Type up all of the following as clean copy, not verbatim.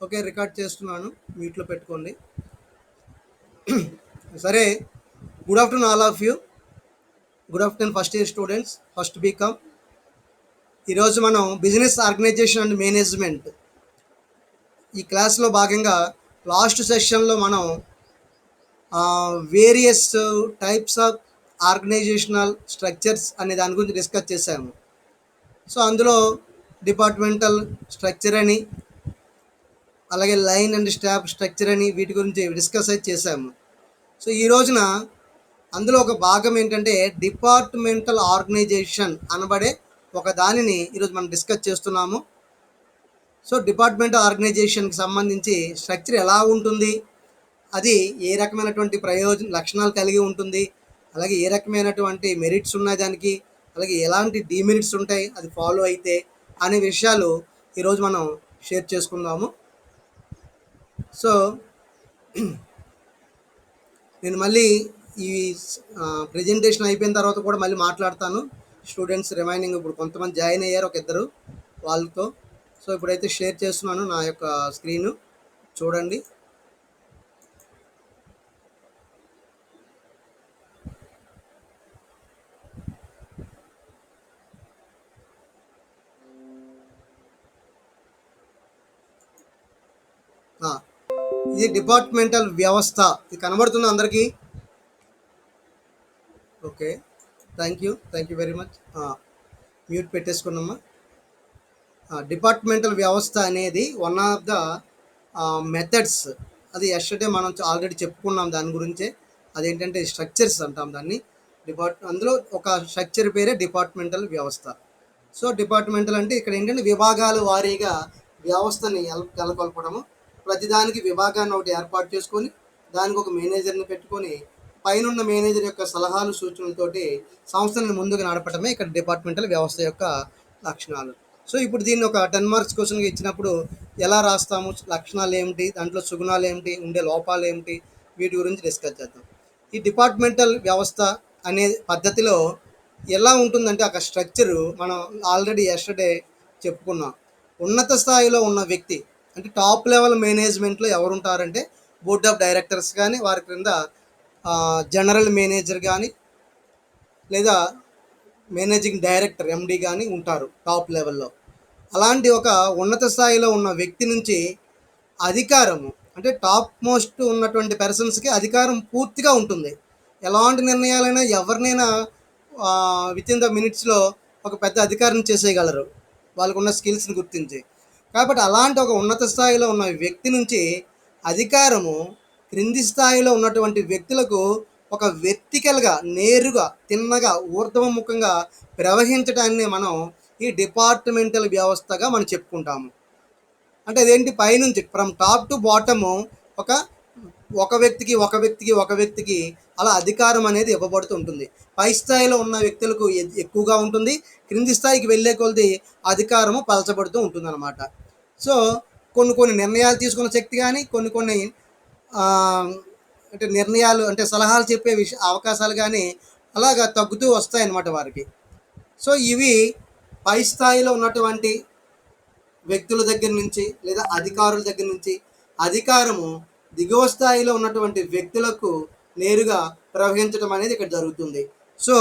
Okay, record చేస్తున్నాను. మ్యూట్లో పెట్టుకోండి. సరే, good afternoon all of you. Good afternoon first year students, first BCom. ఈరోజు మనం బిజినెస్ ఆర్గనైజేషన్ అండ్ మేనేజ్మెంట్ ఈ క్లాస్లో భాగంగా లాస్ట్ సెషన్లో మనం various types of organisational structures అనే దాని గురించి డిస్కస్ చేశాము. సో అందులో డిపార్ట్మెంటల్ స్ట్రక్చర్ అని, అలాగే లైన్ అండ్ స్టాఫ్ స్ట్రక్చర్ అని వీటి గురించి డిస్కస్ అయితే చేశాము. సో ఈ రోజున అందులో ఒక భాగం ఏంటంటే డిపార్ట్మెంటల్ ఆర్గనైజేషన్ అనబడే ఒక దానిని ఈరోజు మనం డిస్కస్ చేస్తున్నాము. సో డిపార్ట్మెంటల్ ఆర్గనైజేషన్కి సంబంధించి స్ట్రక్చర్ ఎలా ఉంటుంది, అది ఏ రకమైనటువంటి లక్షణాలు కలిగి ఉంటుంది, అలాగే ఏ రకమైనటువంటి మెరిట్స్ ఉన్నాయి దానికి, అలాగే ఎలాంటి డిమెరిట్స్ ఉంటాయి అది ఫాలో అయితే అనే విషయాలు ఈరోజు మనం షేర్ చేసుకుందాము. సో నేను మళ్ళీ ఈ ప్రెజెంటేషన్ అయిపోయిన తర్వాత కూడా మళ్ళీ మాట్లాడతాను. స్టూడెంట్స్ రిమైనింగ్ ఇప్పుడు కొంతమంది జాయిన్ అయ్యారు, ఒక ఇద్దరు వాళ్ళతో. సో ఇప్పుడైతే షేర్ చేస్తున్నాను నా యొక్క స్క్రీను, చూడండి. ఇది డిపార్ట్మెంటల్ వ్యవస్థ. ఇది కనబడుతుంది అందరికీ? Okay, thank you very much. Mute పెట్టేసుకున్నామా. డిపార్ట్మెంటల్ వ్యవస్థ అనేది వన్ ఆఫ్ ద మెథడ్స్. అది ఎస్టర్డే మనం ఆల్రెడీ చెప్పుకున్నాం దాని గురించే. అదేంటంటే స్ట్రక్చర్స్ అంటాం దాన్ని. అందులో ఒక స్ట్రక్చర్ పేరే డిపార్ట్మెంటల్ వ్యవస్థ. సో డిపార్ట్మెంటల్ అంటే ఇక్కడ ఏంటంటే విభాగాల వారీగా వ్యవస్థని నెలకొల్పడము. ప్రతిదానికి విభాగాన్ని ఒకటి ఏర్పాటు చేసుకొని దానికి ఒక మేనేజర్ని పెట్టుకొని పైనున్న మేనేజర్ యొక్క సలహాలు సూచనలతోటి సంస్థలను ముందుకు నడపడమే ఇక్కడ డిపార్ట్మెంటల్ వ్యవస్థ యొక్క లక్షణాలు. సో ఇప్పుడు దీన్ని ఒక 10 మార్క్స్ క్వశ్చన్గా ఇచ్చినప్పుడు ఎలా రాస్తాము, లక్షణాలు ఏమిటి, దాంట్లో సుగుణాలు ఏమిటి, ఉండే లోపాలు ఏమిటి, వీటి గురించి డిస్కస్ చేద్దాం. ఈ డిపార్ట్మెంటల్ వ్యవస్థ అనే పద్ధతిలో ఎలా ఉంటుందంటే ఒక స్ట్రక్చరు మనం ఆల్రెడీ ఎస్టర్డే చెప్పుకున్నాం. ఉన్నత స్థాయిలో ఉన్న వ్యక్తి అంటే టాప్ లెవెల్ మేనేజ్మెంట్లో ఎవరు ఉంటారంటే బోర్డ్ ఆఫ్ డైరెక్టర్స్ కానీ, వారి క్రింద జనరల్ మేనేజర్ కానీ లేదా మేనేజింగ్ డైరెక్టర్ ఎండి కానీ ఉంటారు టాప్ లెవెల్లో. అలాంటి ఒక ఉన్నత స్థాయిలో ఉన్న వ్యక్తి నుంచి అధికారము అంటే టాప్ మోస్ట్ ఉన్నటువంటి పర్సన్స్కి అధికారం పూర్తిగా ఉంటుంది. ఎలాంటి నిర్ణయాలైనా ఎవరినైనా వితిన్ ద మినిట్స్లో ఒక పెద్ద అధికారం చేసేయగలరు వాళ్ళకున్న స్కిల్స్ని గుర్తించి. కాబట్టి అలాంటి ఒక ఉన్నత స్థాయిలో ఉన్న వ్యక్తి నుంచి అధికారము క్రింది స్థాయిలో ఉన్నటువంటి వ్యక్తులకు ఒక వెర్టికల్గా, నేరుగా, తిన్నగా, ఊర్ధ్వముఖంగా ప్రవహించడాన్ని మనం ఈ డిపార్ట్మెంటల్ వ్యవస్థగా మనం చెప్పుకుంటాము. అంటే అదేంటి, పైనుంచి ఫ్రమ్ టాప్ టు బాటము ఒక వ్యక్తికి అలా అధికారం అనేది ఇవ్వబడుతూ ఉంటుంది. పై స్థాయిలో ఉన్న వ్యక్తులకు ఎక్కువగా ఉంటుంది, క్రింది స్థాయికి వెళ్ళే కొలది అధికారము పలచబడుతూ ఉంటుంది అన్నమాట. సో కొన్ని నిర్ణయాలు తీసుకున్న శక్తి కానీ, కొన్ని అంటే నిర్ణయాలు అంటే సలహాలు చెప్పే అవకాశాలు కానీ అలాగా తగ్గుతూ వస్తాయన్నమాట వారికి. సో ఇవి పై స్థాయిలో ఉన్నటువంటి వ్యక్తుల దగ్గర నుంచి లేదా అధికారుల దగ్గర నుంచి అధికారము దిగువ స్థాయిలో ఉన్నటువంటి వ్యక్తులకు నేరుగా ప్రవహించడం అనేది ఇక్కడ జరుగుతుంది. సో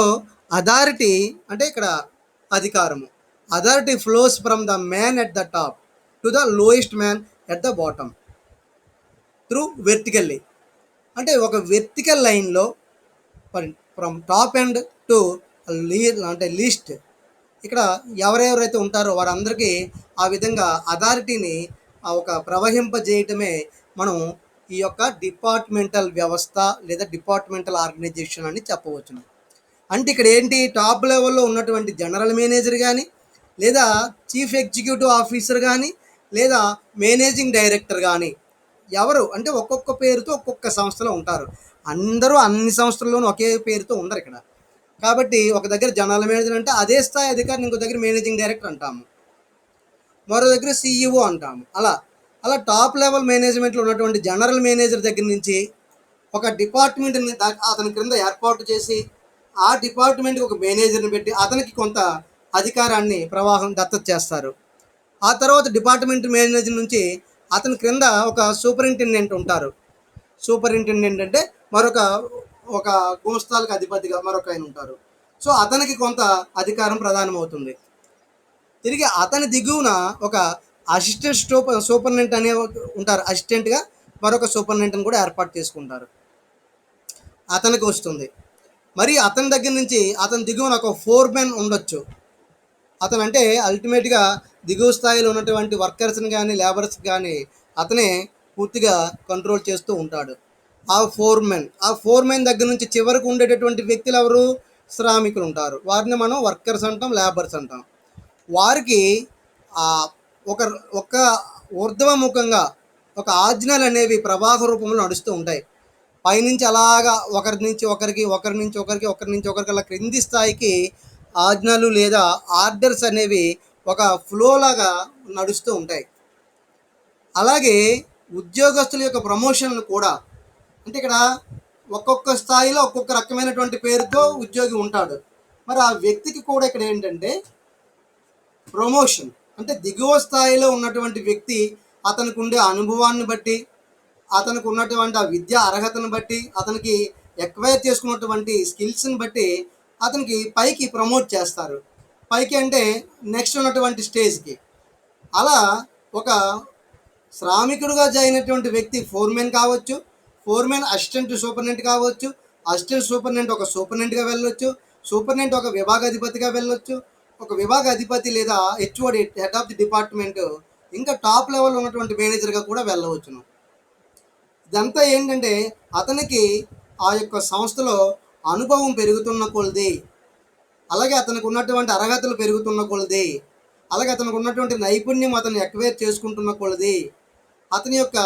అథారిటీ అంటే ఇక్కడ అధికారము. Authority flows from the man at the top to the lowest man at the bottom through vertically. అంటే ఒక వెర్టికల్ లైన్లో ఫ్రమ్ టాప్ ఎండ్ టు అంటే లీస్ట్ ఇక్కడ ఎవరెవరైతే ఉంటారో వారందరికీ ఆ విధంగా అథారిటీని ఒక ప్రవహింపజేయటమే మనం ఈ యొక్క డిపార్ట్మెంటల్ వ్యవస్థ లేదా డిపార్ట్మెంటల్ ఆర్గనైజేషన్ అని చెప్పవచ్చును. అంటే ఇక్కడ ఏంటి, టాప్ లెవెల్లో ఉన్నటువంటి జనరల్ మేనేజర్ కానీ లేదా చీఫ్ ఎగ్జిక్యూటివ్ ఆఫీసర్ కానీ లేదా మేనేజింగ్ డైరెక్టర్ కానీ ఎవరు అంటే ఒక్కొక్క పేరుతో ఒక్కొక్క సంస్థలో ఉంటారు. అందరూ అన్ని సంస్థల్లోనూ ఒకే పేరుతో ఉండరు ఇక్కడ. కాబట్టి ఒక దగ్గర జనరల్ మేనేజర్ అంటే అదే స్థాయి అధికారిని ఇంకో దగ్గర మేనేజింగ్ డైరెక్టర్ అంటాము, మరో దగ్గర సిఇఓ అంటాము. అలా టాప్ లెవెల్ మేనేజ్మెంట్లో ఉన్నటువంటి జనరల్ మేనేజర్ దగ్గర నుంచి ఒక డిపార్ట్మెంట్ని అతని క్రింద ఏర్పాటు చేసి ఆ డిపార్ట్మెంట్కి ఒక మేనేజర్ని పెట్టి అతనికి కొంత అధికారాన్ని దత్తత చేస్తారు. ఆ తర్వాత డిపార్ట్మెంట్ మేనేజర్ నుంచి అతని క్రింద ఒక సూపరింటెండెంట్ ఉంటారు. సూపరింటెండెంట్ అంటే మరొక ఒక గుమస్తాలకు అధిపతిగా మరొక ఆయన ఉంటారు. సో అతనికి కొంత అధికారం ప్రదానమవుతుంది. తిరిగి అతని దిగువన ఒక అసిస్టెంట్ సూపరింటెండెంట్ అనే ఉంటారు. అసిస్టెంట్గా మరొక సూపరింటెండెంట్ని కూడా ఏర్పాటు చేసుకుంటారు. అతనికి వస్తుంది. మరి అతని దగ్గర నుంచి అతని దిగువన ఒక ఫోర్మెన్ ఉండొచ్చు. అతను అంటే అల్టిమేట్గా దిగువ స్థాయిలో ఉన్నటువంటి వర్కర్స్ని కానీ లేబర్స్ కానీ అతనే పూర్తిగా కంట్రోల్ చేస్తూ ఉంటాడు. ఆ ఫోర్మెన్ దగ్గర నుంచి చివరికి ఉండేటటువంటి వ్యక్తులు ఎవరు? శ్రామికులు ఉంటారు. వారిని మనం వర్కర్స్ అంటాం, లేబర్స్ అంటాం. వారికి ఒక ఒక ఊర్ధ్వముఖంగా ఒక ఆజ్ఞలు అనేవి ప్రవాహ రూపంలో నడుస్తూ ఉంటాయి. పైనుంచి అలాగా ఒకరి నుంచి ఒకరికి, ఒకరి నుంచి ఒకరికి, ఒకరి నుంచి ఒకరికి అలా క్రింది స్థాయికి ఆజ్ఞలు లేదా ఆర్డర్స్ అనేవి ఒక ఫ్లో లాగా నడుస్తూ ఉంటాయి. అలాగే ఉద్యోగస్తుల యొక్క ప్రమోషన్లు కూడా, అంటే ఇక్కడ ఒక్కొక్క స్థాయిలో ఒక్కొక్క రకమైనటువంటి పేరుతో ఉద్యోగి ఉంటాడు. మరి ఆ వ్యక్తికి కూడా ఇక్కడ ఏంటంటే ప్రమోషన్ అంటే దిగువ స్థాయిలో ఉన్నటువంటి వ్యక్తి అతనికి ఉండే అనుభవాన్ని బట్టి, అతనికి ఉన్నటువంటి ఆ విద్యా అర్హతను బట్టి, అతనికి ఎక్వైర్ చేసుకున్నటువంటి స్కిల్స్ని బట్టి అతనికి పైకి ప్రమోట్ చేస్తారు. పైకి అంటే నెక్స్ట్ ఉన్నటువంటి స్టేజ్కి. అలా ఒక శ్రామికుడుగా జాయినటువంటి వ్యక్తి ఫోర్మెన్ కావచ్చు, ఫోర్మెన్ అసిస్టెంట్ సూపరింటెండెంట్ కావచ్చు, అసిస్టెంట్ సూపరింటెండెంట్ ఒక సూపరింటెండెంట్గా వెళ్ళొచ్చు, సూపరింటెండెంట్ ఒక విభాగాధిపతిగా వెళ్ళొచ్చు, ఒక విభాగాధిపతి లేదా HOD head of the department ఇంకా టాప్ లెవెల్ ఉన్నటువంటి మేనేజర్గా కూడా వెళ్ళవచ్చును. ఇదంతా ఏంటంటే అతనికి ఆ యొక్క సంస్థలో అనుభవం పెరుగుతున్న కొలది, అలాగే అతనికి ఉన్నటువంటి అర్హతలు పెరుగుతున్న కొలది, అలాగే అతనికి ఉన్నటువంటి నైపుణ్యం అతను ఎక్వైర్ చేసుకుంటున్న కొలది, అతని యొక్క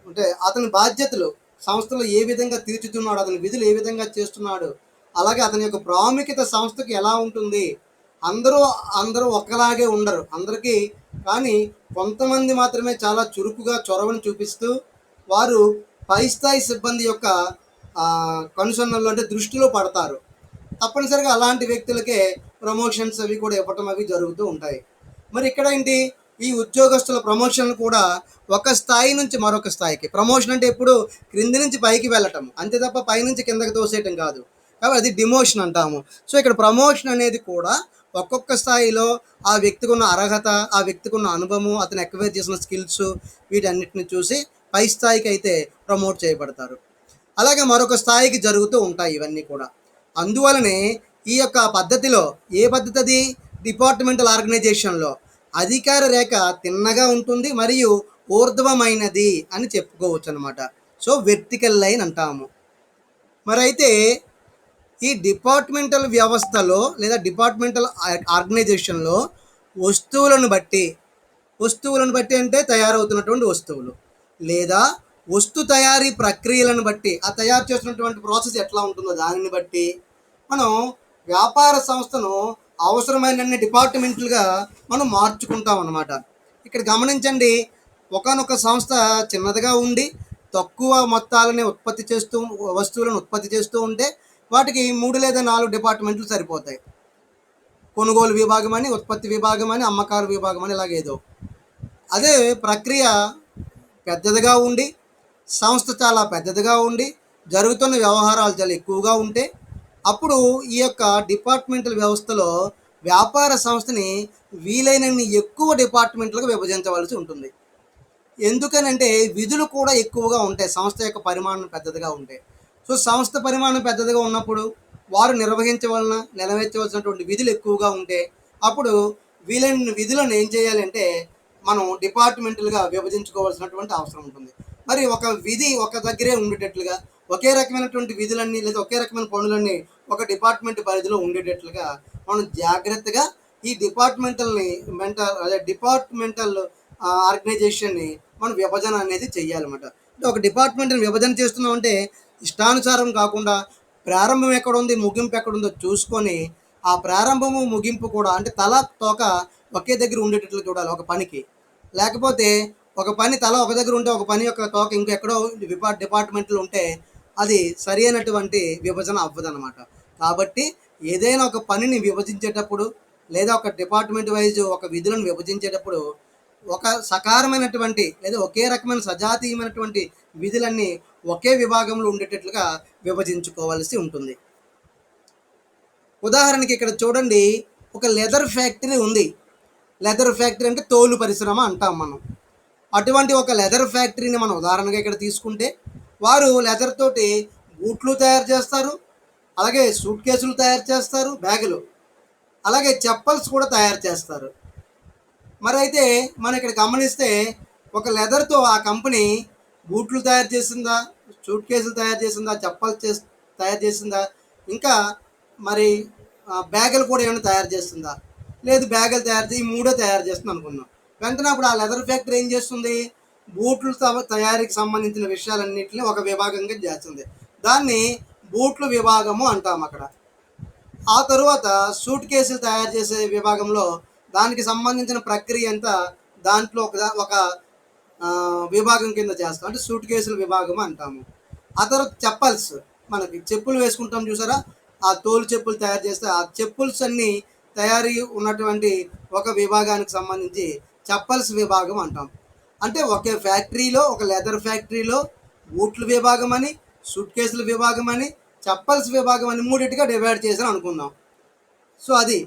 అంటే అతని బాధ్యతలు సంస్థలో ఏ విధంగా తీర్చుతున్నాడు, అతని విధులు ఏ విధంగా చేస్తున్నాడు, అలాగే అతని యొక్క ప్రాముఖ్యత సంస్థకి ఎలా ఉంటుంది. అందరూ ఒకలాగే ఉండరు అందరికీ, కానీ కొంతమంది మాత్రమే చాలా చురుకుగా చొరవను చూపిస్తూ వారు పై స్థాయి సిబ్బంది యొక్క కనుసన్నల్లో అంటే దృష్టిలో పడతారు. తప్పనిసరిగా అలాంటి వ్యక్తులకే ప్రమోషన్స్ అవి కూడా ఇవ్వటం అవి జరుగుతూ ఉంటాయి. మరి ఇక్కడ ఏంటి, ఈ ఉద్యోగస్తుల ప్రమోషన్లు కూడా ఒక స్థాయి నుంచి మరొక స్థాయికి. ప్రమోషన్ అంటే ఎప్పుడు క్రింది నుంచి పైకి వెళ్ళటం అంతే తప్ప పైనుంచి కిందకి తోసేయటం కాదు, కాబట్టి అది డిమోషన్ అంటాము. సో ఇక్కడ ప్రమోషన్ అనేది కూడా ఒక్కొక్క స్థాయిలో ఆ వ్యక్తికి ఉన్న అర్హత, ఆ వ్యక్తికి ఉన్న అనుభవం, అతను ఎక్వైర్ చేసిన స్కిల్స్ వీటన్నిటిని చూసి పై స్థాయికి అయితే ప్రమోట్ చేయబడతారు. అలాగే మరొక స్థాయికి జరుగుతూ ఉంటాయి ఇవన్నీ కూడా. అందువలనే ఈ యొక్క పద్ధతిలో ఏ పద్ధతి అది డిపార్ట్మెంటల్ ఆర్గనైజేషన్లో అధికార రేఖ తిన్నగా ఉంటుంది మరియు ఊర్ధ్వమైనది అని చెప్పుకోవచ్చు అనమాట. సో వెర్టికల్ లైన్ అంటాము. మరి అయితే ఈ డిపార్ట్మెంటల్ వ్యవస్థలో లేదా డిపార్ట్మెంటల్ ఆర్గనైజేషన్లో వస్తువులను బట్టి అంటే తయారవుతున్నటువంటి వస్తువులు లేదా వస్తు తయారీ ప్రక్రియలను బట్టి, ఆ తయారు చేస్తున్నటువంటి ప్రాసెస్ ఎట్లా ఉంటుందో దానిని బట్టి మనం వ్యాపార సంస్థను అవసరమైన డిపార్ట్మెంట్లుగా మనం మార్చుకుంటాం అన్నమాట. ఇక్కడ గమనించండి, ఒకానొక సంస్థ చిన్నదిగా ఉండి తక్కువ మొత్తాలని వస్తువులను ఉత్పత్తి చేస్తూ ఉంటే వాటికి 3 లేదా 4 డిపార్ట్మెంట్లు సరిపోతాయి. కొనుగోలు విభాగం అని, ఉత్పత్తి విభాగం అని, అమ్మకాల విభాగం అని, ఇలాగేదో. అదే ప్రక్రియ పెద్దదిగా ఉండి, సంస్థ చాలా పెద్దదిగా ఉండి, జరుగుతున్న వ్యవహారాలు చాలా ఎక్కువగా ఉంటే అప్పుడు ఈ యొక్క డిపార్ట్మెంటల్ వ్యవస్థలో వ్యాపార సంస్థని వీలైనన్ని ఎక్కువ డిపార్ట్మెంట్లుగా విభజించవలసి ఉంటుంది. ఎందుకనంటే విధులు కూడా ఎక్కువగా ఉంటాయి సంస్థ యొక్క పరిమాణం పెద్దదిగా ఉంటాయి. సో సంస్థ పరిమాణం పెద్దదిగా ఉన్నప్పుడు వారు నెరవేర్చవలసినటువంటి విధులు ఎక్కువగా ఉంటే అప్పుడు వీలైన విధులను ఏం చేయాలంటే మనం డిపార్ట్మెంట్లుగా విభజించుకోవాల్సినటువంటి అవసరం ఉంటుంది. మరి ఒక విధి ఒక దగ్గరే ఉండేటట్లుగా ఒకే రకమైనటువంటి విధులన్నీ లేదా ఒకే రకమైన పనులన్నీ ఒక డిపార్ట్మెంట్ పరిధిలో ఉండేటట్లుగా మనం జాగ్రత్తగా ఈ డిపార్ట్మెంటల్ ఆర్గనైజేషన్ని మనం విభజన అనేది చెయ్యాలన్నమాట. అంటే ఒక డిపార్ట్మెంట్ని విభజన చేస్తున్నాం అంటే ఇష్టానుసారం కాకుండా ప్రారంభం ఎక్కడ ఉంది, ముగింపు ఎక్కడ ఉందో చూసుకొని ఆ ప్రారంభము ముగింపు కూడా అంటే తల తోక ఒకే దగ్గర ఉండేటట్లు చూడాలి ఒక పనికి. లేకపోతే ఒక పని తల ఒక దగ్గర ఉంటే ఒక పని యొక్క తోక ఇంకెక్కడో డిపార్ట్మెంట్లో ఉంటే అది సరి అయినటువంటి విభజన అవ్వదన్నమాట. కాబట్టి ఏదైనా ఒక పనిని విభజించేటప్పుడు లేదా ఒక డిపార్ట్మెంట్ వైజ్ ఒక విధులను విభజించేటప్పుడు ఒక సకారమైనటువంటి లేదా ఒకే రకమైన సజాతీయమైనటువంటి విధులన్నీ ఒకే విభాగంలో ఉండేటట్లుగా విభజించుకోవాల్సి ఉంటుంది. ఉదాహరణకి ఇక్కడ చూడండి, ఒక లెదర్ ఫ్యాక్టరీ ఉంది. లెదర్ ఫ్యాక్టరీ అంటే తోలు పరిశ్రమ అంటాం మనం. అటువంటి ఒక లెదర్ ఫ్యాక్టరీని మనం ఉదాహరణగా ఇక్కడ తీసుకుంటే, వారు లెదర్ తోటి బూట్లు తయారు చేస్తారు, అలాగే సూట్ కేసులు తయారు చేస్తారు, బ్యాగులు, అలాగే చెప్పల్స్ కూడా తయారు చేస్తారు. మరి అయితే మనం ఇక్కడ గమనిస్తే, ఒక లెదర్తో ఆ కంపెనీ బూట్లు తయారు చేసిందా, సూట్ కేసులు తయారు చేసిందా, చెప్పల్స్ తయారు చేసిందా, ఇంకా మరి బ్యాగులు కూడా ఏమైనా తయారు చేస్తుందా? లేదు, బ్యాగులు తయారు చేసి ఈ మూడో తయారు చేస్తుంది అనుకుందాం. వెంటనే అప్పుడు ఆ లెదర్ ఫ్యాక్టరీ ఏం చేస్తుంది? బూట్లు తయారీకి సంబంధించిన విషయాలన్నింటినీ ఒక విభాగంగా చేస్తుంది. దాన్ని బూట్ల విభాగము అంటాం అక్కడ. ఆ తరువాత సూట్ కేసులు తయారు చేసే విభాగంలో దానికి సంబంధించిన ప్రక్రియ అంతా దాంట్లో ఒక విభాగం కింద చేస్తాం, అంటే సూట్ కేసుల విభాగం అంటాము. ఆ తర్వాత చెప్పల్స్, మనకి చెప్పులు వేసుకుంటాం చూసారా, ఆ తోలు చెప్పులు తయారు చేస్తే ఆ చెప్పుల్స్ అన్నీ తయారీ ఉన్నటువంటి ఒక విభాగానికి సంబంధించి చెప్పల్స్ విభాగం అంటాం. అంటే ఒకే ఫ్యాక్టరీలో, ఒక లెదర్ ఫ్యాక్టరీలో బూట్ల విభాగం అని, సూట్ కేసుల విభాగం అని, చెప్పల్స్ విభాగం అని మూడింటిగా డివైడ్ చేసాను అనుకుందాం. సో అది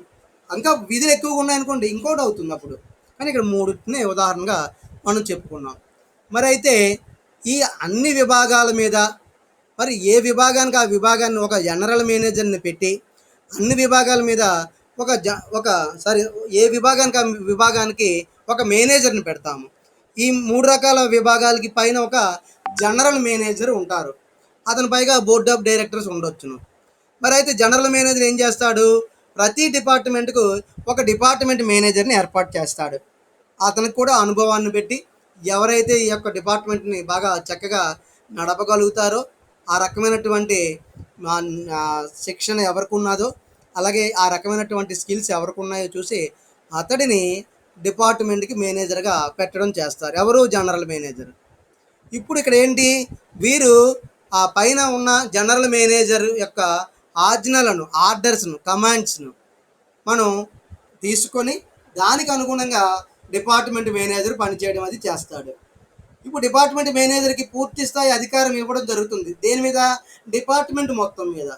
ఇంకా విధులు ఎక్కువగా ఉన్నాయనుకోండి ఇంకోటి అవుతుంది అప్పుడు. కానీ ఇక్కడ మూడింటిని ఉదాహరణగా మనం చెప్పుకున్నాం. మరి అయితే ఈ అన్ని విభాగాల మీద మరి ఏ విభాగానికి ఆ విభాగాన్ని ఒక జనరల్ మేనేజర్ని పెట్టి అన్ని విభాగాల మీద ఏ విభాగానికి ఆ విభాగానికి ఒక మేనేజర్ని పెడతాము. ఈ 3 రకాల విభాగాలకి పైన ఒక జనరల్ మేనేజర్ ఉంటారు. అతని పైగా బోర్డ్ ఆఫ్ డైరెక్టర్స్ ఉండొచ్చును. మరి అయితే జనరల్ మేనేజర్ ఏం చేస్తాడు? ప్రతి డిపార్ట్మెంట్కు ఒక డిపార్ట్మెంట్ మేనేజర్ని ఏర్పాటు చేస్తాడు. అతనికి కూడా అనుభవాన్ని పెట్టి ఎవరైతే ఈ యొక్క డిపార్ట్మెంట్ని బాగా చక్కగా నడపగలుగుతారో, ఆ రకమైనటువంటి శిక్షణ ఎవరికి ఉన్నదో, అలాగే ఆ రకమైనటువంటి స్కిల్స్ ఎవరికి ఉన్నాయో చూసి అతడిని డిపార్ట్మెంట్కి మేనేజర్గా పెట్టడం చేస్తారు. ఎవరు? General manager. ఇప్పుడు ఇక్కడ ఏంటి, వీరు ఆ పైన ఉన్న జనరల్ మేనేజర్ యొక్క ఆజ్ఞలను, ఆర్డర్స్ను, కమాండ్స్ను మనం తీసుకొని దానికి అనుగుణంగా డిపార్ట్మెంట్ మేనేజర్ పనిచేయడం అది చేస్తాడు. ఇప్పుడు డిపార్ట్మెంట్ మేనేజర్కి పూర్తి స్థాయి అధికారం ఇవ్వడం జరుగుతుంది. దేని మీద? డిపార్ట్మెంట్ మొత్తం మీద.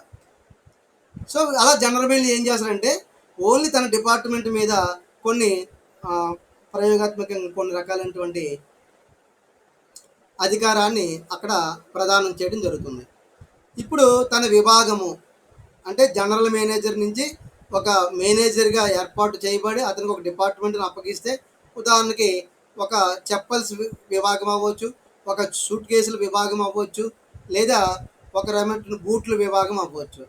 సో అలా జనరల్ మేనేజర్ ఏం చేస్తారంటే ఓన్లీ తన డిపార్ట్మెంట్ మీద కొన్ని ప్రయోగాత్మకంగా కొన్ని రకాలైనటువంటి అధికారాన్ని అక్కడ ప్రదానం చేయడం జరుగుతుంది. ఇప్పుడు తన విభాగము అంటే జనరల్ మేనేజర్ నుంచి ఒక మేనేజర్గా ఏర్పాటు చేయబడి అతనికి ఒక డిపార్ట్మెంట్ని అప్పగిస్తే, ఉదాహరణకి ఒక చెప్పల్స్ విభాగం అవ్వచ్చు, ఒక సూట్ కేసుల విభాగం అవ్వచ్చు, లేదా ఒక రకమైన బూట్ల విభాగం అవ్వచ్చు,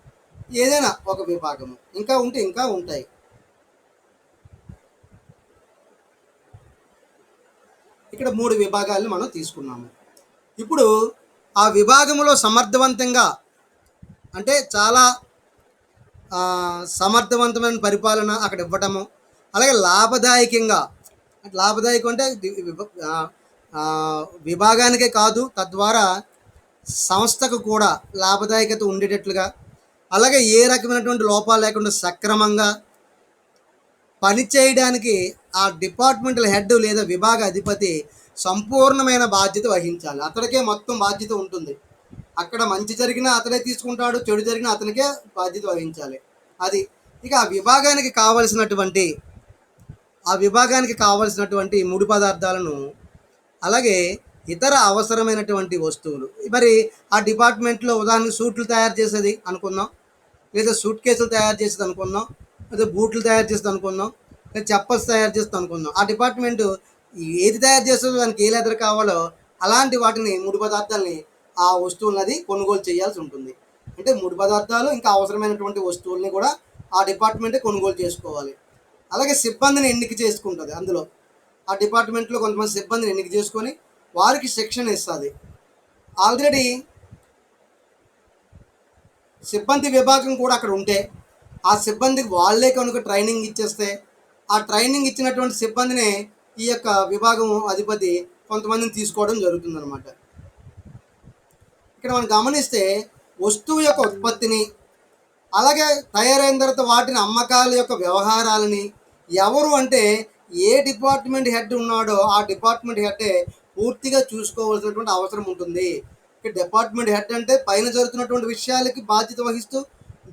ఏదైనా ఒక విభాగము ఇంకా ఉంటే ఇంకా ఉంటాయి. ఇక్కడ 3 విభాగాలను మనం తీసుకున్నాము. ఇప్పుడు ఆ విభాగంలో సమర్థవంతంగా అంటే చాలా సమర్థవంతమైన పరిపాలన అక్కడ ఇవ్వటము, అలాగే లాభదాయకంగా, లాభదాయకం అంటే విభాగానికే కాదు తద్వారా సంస్థకు కూడా లాభదాయకత ఉండేటట్లుగా, అలాగే ఏ రకమైనటువంటి లోపాలు లేకుండా సక్రమంగా పనిచేయడానికి ఆ డిపార్ట్మెంటల్ హెడ్ లేదా విభాగ అధిపతి సంపూర్ణమైన బాధ్యత వహించాలి. అతడికే మొత్తం బాధ్యత ఉంటుంది. అక్కడ మంచి జరిగినా అతనే తీసుకుంటాడు, చెడు జరిగినా అతనికే బాధ్యత వహించాలి. అది ఇక ఆ విభాగానికి కావలసినటువంటి ముడి పదార్థాలను, అలాగే ఇతర అవసరమైనటువంటి వస్తువులు, మరి ఆ డిపార్ట్మెంట్లో ఉదాహరణకు సూట్లు తయారు చేసేది అనుకుందాం, లేదా సూట్ కేసులు తయారు చేసేది అనుకుందాం, లేదా బూట్లు తయారు చేసేది అనుకుందాం, లేదా చెప్పల్స్ తయారు చేస్తుంది అనుకుందాం. ఆ డిపార్ట్మెంటు ఏది తయారు చేస్తుందో దానికి ఏ లెదర్ కావాలో అలాంటి వాటిని ముడి పదార్థాలని ఆ వస్తువులది కొనుగోలు చేయాల్సి ఉంటుంది. అంటే ముడి పదార్థాలు ఇంకా అవసరమైనటువంటి వస్తువుల్ని కూడా ఆ డిపార్ట్మెంటే కొనుగోలు చేసుకోవాలి. అలాగే సిబ్బందిని ఎన్నిక చేసుకుంటుంది. అందులో ఆ డిపార్ట్మెంట్లో కొంతమంది సిబ్బందిని ఎన్నిక చేసుకొని వారికి శిక్షణ ఇస్తుంది. ఆల్రెడీ సిబ్బంది విభాగం కూడా అక్కడ ఉంటే ఆ సిబ్బందికి వాళ్ళే కనుక ట్రైనింగ్ ఇచ్చేస్తే ఆ ట్రైనింగ్ ఇచ్చినటువంటి సిబ్బందినే ఈ యొక్క విభాగం అధిపతి కొంతమందిని తీసుకోవడం జరుగుతుందన్నమాట. ఇక్కడ మనం గమనిస్తే వస్తువు యొక్క ఉత్పత్తిని, అలాగే తయారైన తర్వాత వాటిని అమ్మకాల యొక్క వ్యవహారాలని ఎవరు అంటే ఏ డిపార్ట్మెంట్ హెడ్ ఉన్నాడో ఆ డిపార్ట్మెంట్ హెడ్డే పూర్తిగా చూసుకోవాల్సినటువంటి అవసరం ఉంటుంది. ఇక డిపార్ట్మెంట్ హెడ్ అంటే పైన జరుగుతున్నటువంటి విషయాలకి బాధ్యత వహిస్తూ,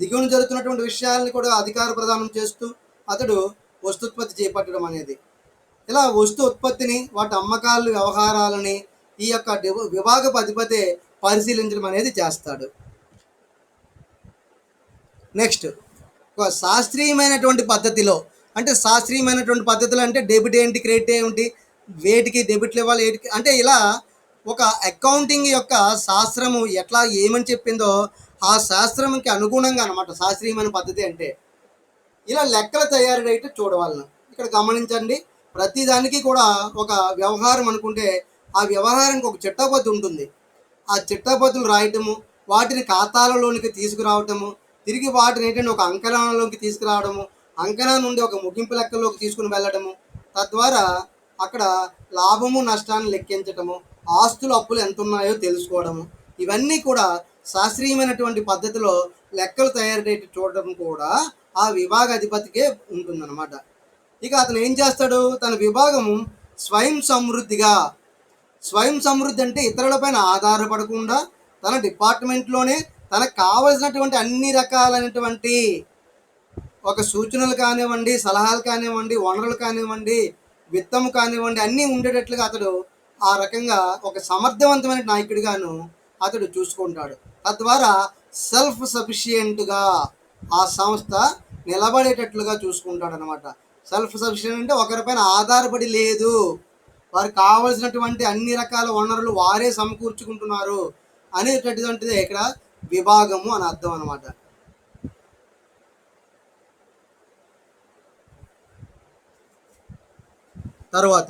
దిగువన జరుగుతున్నటువంటి విషయాలని కూడా అధికార ప్రదానం చేస్తూ అతడు వస్తుత్పత్తి చేపట్టడం అనేది. ఇలా వస్తు ఉత్పత్తిని, వాటి అమ్మకాలు, వ్యవహారాలని ఈ యొక్క విభాగపు అధిపతే పరిశీలించడం అనేది చేస్తాడు. నెక్స్ట్, ఒక శాస్త్రీయమైనటువంటి పద్ధతిలో, అంటే శాస్త్రీయమైనటువంటి పద్ధతులు అంటే డెబిట్ ఏంటి, క్రెడిట్ ఏమిటి, వేటికి డెబిట్లు ఇవ్వాలి, ఏటికి అంటే ఇలా ఒక అకౌంటింగ్ యొక్క శాస్త్రము ఎట్లా ఏమని చెప్పిందో ఆ శాస్త్రంకి అనుగుణంగా అనమాట శాస్త్రీయమైన పద్ధతి అంటే. ఇలా లెక్కల తయారీ అయితే చూడవాలను. ఇక్కడ గమనించండి, ప్రతిదానికి కూడా ఒక వ్యవహారం అనుకుంటే ఆ వ్యవహారానికి ఒక చిట్టపద్దు ఉంటుంది. ఆ చిట్టపద్దులు రాయటము, వాటిని ఖాతాలలోనికి తీసుకురావటము, తిరిగి వాటిని ఏంటంటే ఒక అంకణంలోకి తీసుకురావడము, అంకణం నుండి ఒక ముగింపు లెక్కల్లోకి తీసుకుని వెళ్ళడము, తద్వారా అక్కడ లాభము నష్టాన్ని లెక్కించటము, ఆస్తులు అప్పులు ఎంత ఉన్నాయో తెలుసుకోవడము, ఇవన్నీ కూడా శాస్త్రీయమైనటువంటి పద్ధతిలో లెక్కలు తయారు చూడడం కూడా ఆ విభాగ అధిపతికే ఉంటుందన్నమాట. ఇక అతను ఏం చేస్తాడు, తన విభాగము స్వయం సమృద్ధి అంటే ఇతరులపైన ఆధారపడకుండా తన డిపార్ట్మెంట్లోనే తనకు కావలసినటువంటి అన్ని రకాలైనటువంటి ఒక సూచనలు కానివ్వండి, సలహాలు కానివ్వండి, వనరులు కానివ్వండి, విత్తము కానివ్వండి, అన్నీ ఉండేటట్లుగా అతడు ఆ రకంగా ఒక సమర్థవంతమైన నాయకుడిగాను అతడు చూసుకుంటాడు. తద్వారా సెల్ఫ్ సఫిషియెంట్గా ఆ సంస్థ నిలబడేటట్లుగా చూసుకుంటాడు అనమాట. సెల్ఫ్ సఫిషియెంట్ అంటే ఒకరిపైన ఆధారపడి లేదు, వారికి కావలసినటువంటి అన్ని రకాల వనరులు వారే సమకూర్చుకుంటున్నారు అనేటటువంటిదే ఇక్కడ విభాగము అని అర్థం అనమాట. తర్వాత